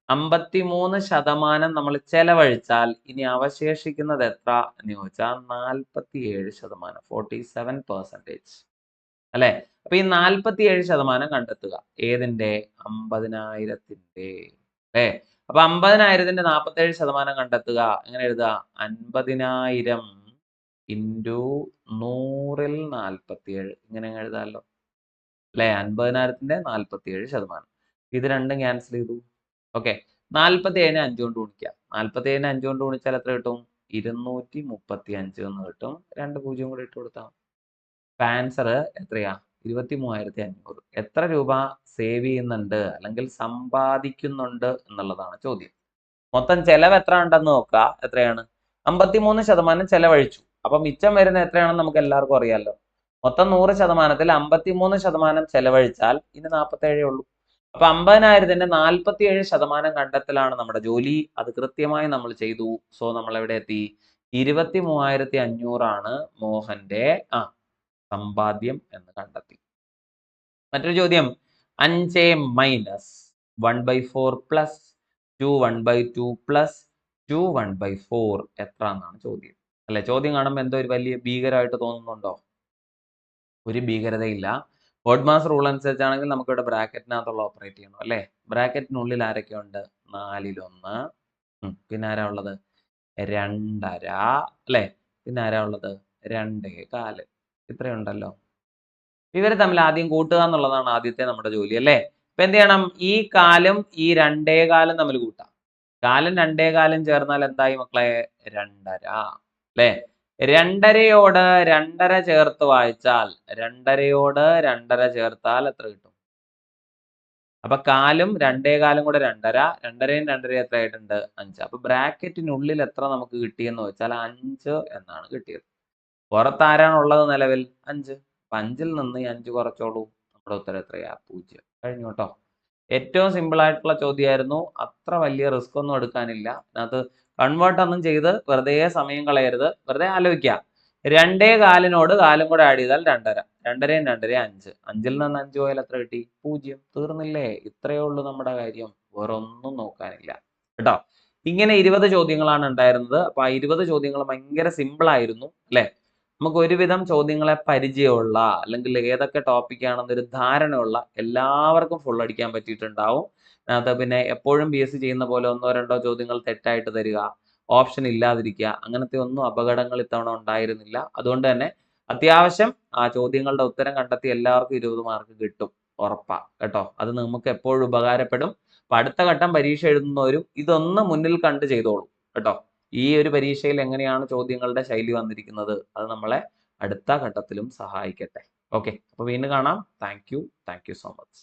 Speaker 1: 53% നമ്മൾ ചെലവഴിച്ചാൽ ഇനി അവശേഷിക്കുന്നത് എത്ര എന്ന് ചോദിച്ചാൽ 47%, 47% അല്ലെ. അപ്പൊ ഈ 47% കണ്ടെത്തുക. ഏതിന്റെ? 50,000ത്തിന്റെ അല്ലെ. അപ്പൊ 50,000ത്തിന്റെ 47% കണ്ടെത്തുക. എങ്ങനെ എഴുതുക? 50,000 ഇൻറ്റു 100ൽ 47. ഇങ്ങനെ എഴുതാമല്ലോ അല്ലെ. 50,000ത്തിന്റെ 47%. ഇത് രണ്ടും ക്യാൻസൽ ചെയ്തു. ഓക്കെ. 47നെ 5 കൊണ്ട് ഗുണിക്കുക. 47നെ 5 കൊണ്ട് ഗുണിച്ചാൽ എത്ര കിട്ടും? 235 എന്ന് കിട്ടും. 2 0 കൂടി ഇട്ട് കൊടുത്താൽ ആൻസർ എത്രയാ? 23,500. എത്ര രൂപ സേവ് ചെയ്യുന്നുണ്ട് അല്ലെങ്കിൽ സമ്പാദിക്കുന്നുണ്ട് എന്നുള്ളതാണ് ചോദ്യം. മൊത്തം ചെലവ് എത്ര ഉണ്ടെന്ന് നോക്കുക. എത്രയാണ്? 53% ചെലവഴിച്ചു. അപ്പൊ മിച്ചം വരുന്ന എത്രയാണെന്ന് നമുക്ക് എല്ലാവർക്കും അറിയാലോ. മൊത്തം 100%ത്തിൽ 53% ചെലവഴിച്ചാൽ ഇനി 47 ഉള്ളൂ. അപ്പൊ 50,000ത്തിന്റെ 47% കണ്ടെത്തലാണ് നമ്മുടെ ജോലി. അത് കൃത്യമായി നമ്മൾ ചെയ്തു. സോ നമ്മൾ എവിടെ എത്തി? 23,500 ആണ് മോഹന്റെ സമ്പാദ്യം എന്ന് കണ്ടെത്തി. മറ്റൊരു ചോദ്യം. 5 മൈനസ് 1/4 പ്ലസ് 2 1/2 പ്ലസ് 2 1/4 എത്ര എന്നാണ് ചോദ്യം അല്ലെ. ചോദ്യം കാണുമ്പോൾ എന്തോ ഒരു വലിയ ഭീകരമായിട്ട് തോന്നുന്നുണ്ടോ? ഒരു ഭീകരതയില്ല. ഓഡ് മാസ് റൂൾ അനുസരിച്ചാണെങ്കിൽ നമുക്ക് ഇവിടെ ബ്രാക്കറ്റിനകത്തുള്ള ഓപ്പറേറ്റ് ചെയ്യണം അല്ലെ. ബ്രാക്കറ്റിനുള്ളിൽ ആരൊക്കെയുണ്ട്? 4ൽ 1, പിന്നെ ആരാ ഉള്ളത്? 2.5 അല്ലെ. പിന്നെ ആരാ ഉള്ളത്? 2.25. ഇത്രയുണ്ടല്ലോ. ഇവരെ തമ്മിൽ ആദ്യം കൂട്ടുക എന്നുള്ളതാണ് ആദ്യത്തെ നമ്മുടെ ജോലി അല്ലേ. ഇപ്പൊ എന്ത് ചെയ്യണം? ഈ കാലും ഈ 2.25 തമ്മിൽ കൂട്ടാം. കാലും 2.25 ചേർന്നാൽ എന്തായി മക്കളെ? 2.5 അല്ലെ. 2.5യോട് 2.5 ചേർത്ത് വായിച്ചാൽ 2.5യോട് 2.5 ചേർത്താൽ എത്ര കിട്ടും? അപ്പൊ കാലും 2.25 കൂടെ 2.5, 2.5യും 2.5യും എത്ര ആയിട്ടുണ്ട്? 5. അപ്പൊ ബ്രാക്കറ്റിനുള്ളിൽ എത്ര നമുക്ക് കിട്ടിയെന്ന് വെച്ചാൽ 5 എന്നാണ് കിട്ടിയത്. പുറത്ത് ആരാണ് ഉള്ളത് നിലവിൽ? 5. 5ൽ നിന്ന് ഈ 5 കുറച്ചോളൂ. നമ്മുടെ ഉത്തരം എത്രയാ? 0. കഴിഞ്ഞു കേട്ടോ. ഏറ്റവും സിമ്പിൾ ആയിട്ടുള്ള ചോദ്യമായിരുന്നു. അത്ര വലിയ റിസ്ക് ഒന്നും എടുക്കാനില്ല. അതിനകത്ത് കൺവേർട്ട് ഒന്നും ചെയ്ത് വെറുതെ സമയം കളയരുത്. വെറുതെ ആലോചിക്കുക. 2.25 കാലും കൂടെ ആഡ് ചെയ്താൽ 2.5. 2.5യും 2.5യും 5. 5ൽ നിന്ന് 5 പോയാൽ എത്ര കിട്ടി? 0. തീർന്നില്ലേ? ഇത്രയേ ഉള്ളൂ നമ്മുടെ കാര്യം. വേറെ ഒന്നും നോക്കാനില്ല കേട്ടോ. ഇങ്ങനെ 20 ചോദ്യങ്ങളാണ് ഉണ്ടായിരുന്നത്. അപ്പൊ ആ 20 ചോദ്യങ്ങൾ ഭയങ്കര സിമ്പിൾ ആയിരുന്നു അല്ലെ. നമുക്ക് ഒരുവിധം ചോദ്യങ്ങളെ പരിചയമുള്ള അല്ലെങ്കിൽ ഏതൊക്കെ ടോപ്പിക് ആണെന്നൊരു ധാരണയുള്ള എല്ലാവർക്കും ഫുൾ അടിക്കാൻ പറ്റിയിട്ടുണ്ടാവും. അതിനകത്ത് പിന്നെ എപ്പോഴും BSc ചെയ്യുന്ന പോലെ 1 2 ചോദ്യങ്ങൾ തെറ്റായിട്ട് തരിക, ഓപ്ഷൻ ഇല്ലാതിരിക്കുക, അങ്ങനത്തെ ഒന്നും അപകടങ്ങൾ ഇത്തവണ ഉണ്ടായിരുന്നില്ല. അതുകൊണ്ട് തന്നെ അത്യാവശ്യം ആ ചോദ്യങ്ങളുടെ ഉത്തരം കണ്ടെത്തി എല്ലാവർക്കും 20 മാർക്ക് കിട്ടും, ഉറപ്പാ കേട്ടോ. അത് നമുക്ക് എപ്പോഴും ഉപകാരപ്പെടും. അപ്പൊ അടുത്ത ഘട്ടം പരീക്ഷ എഴുതുന്നവരും ഇതൊന്ന് മുന്നിൽ കണ്ട് ചെയ്തോളൂ കേട്ടോ. ഈ ഒരു പരീക്ഷയിൽ എങ്ങനെയാണ് ചോദ്യങ്ങളുടെ ശൈലി വന്നിരിക്കുന്നത്, അത് നമ്മളെ അടുത്ത ഘട്ടത്തിലും സഹായിക്കട്ടെ. ഓക്കെ, അപ്പൊ വീണ്ടും കാണാം. Thank you so much.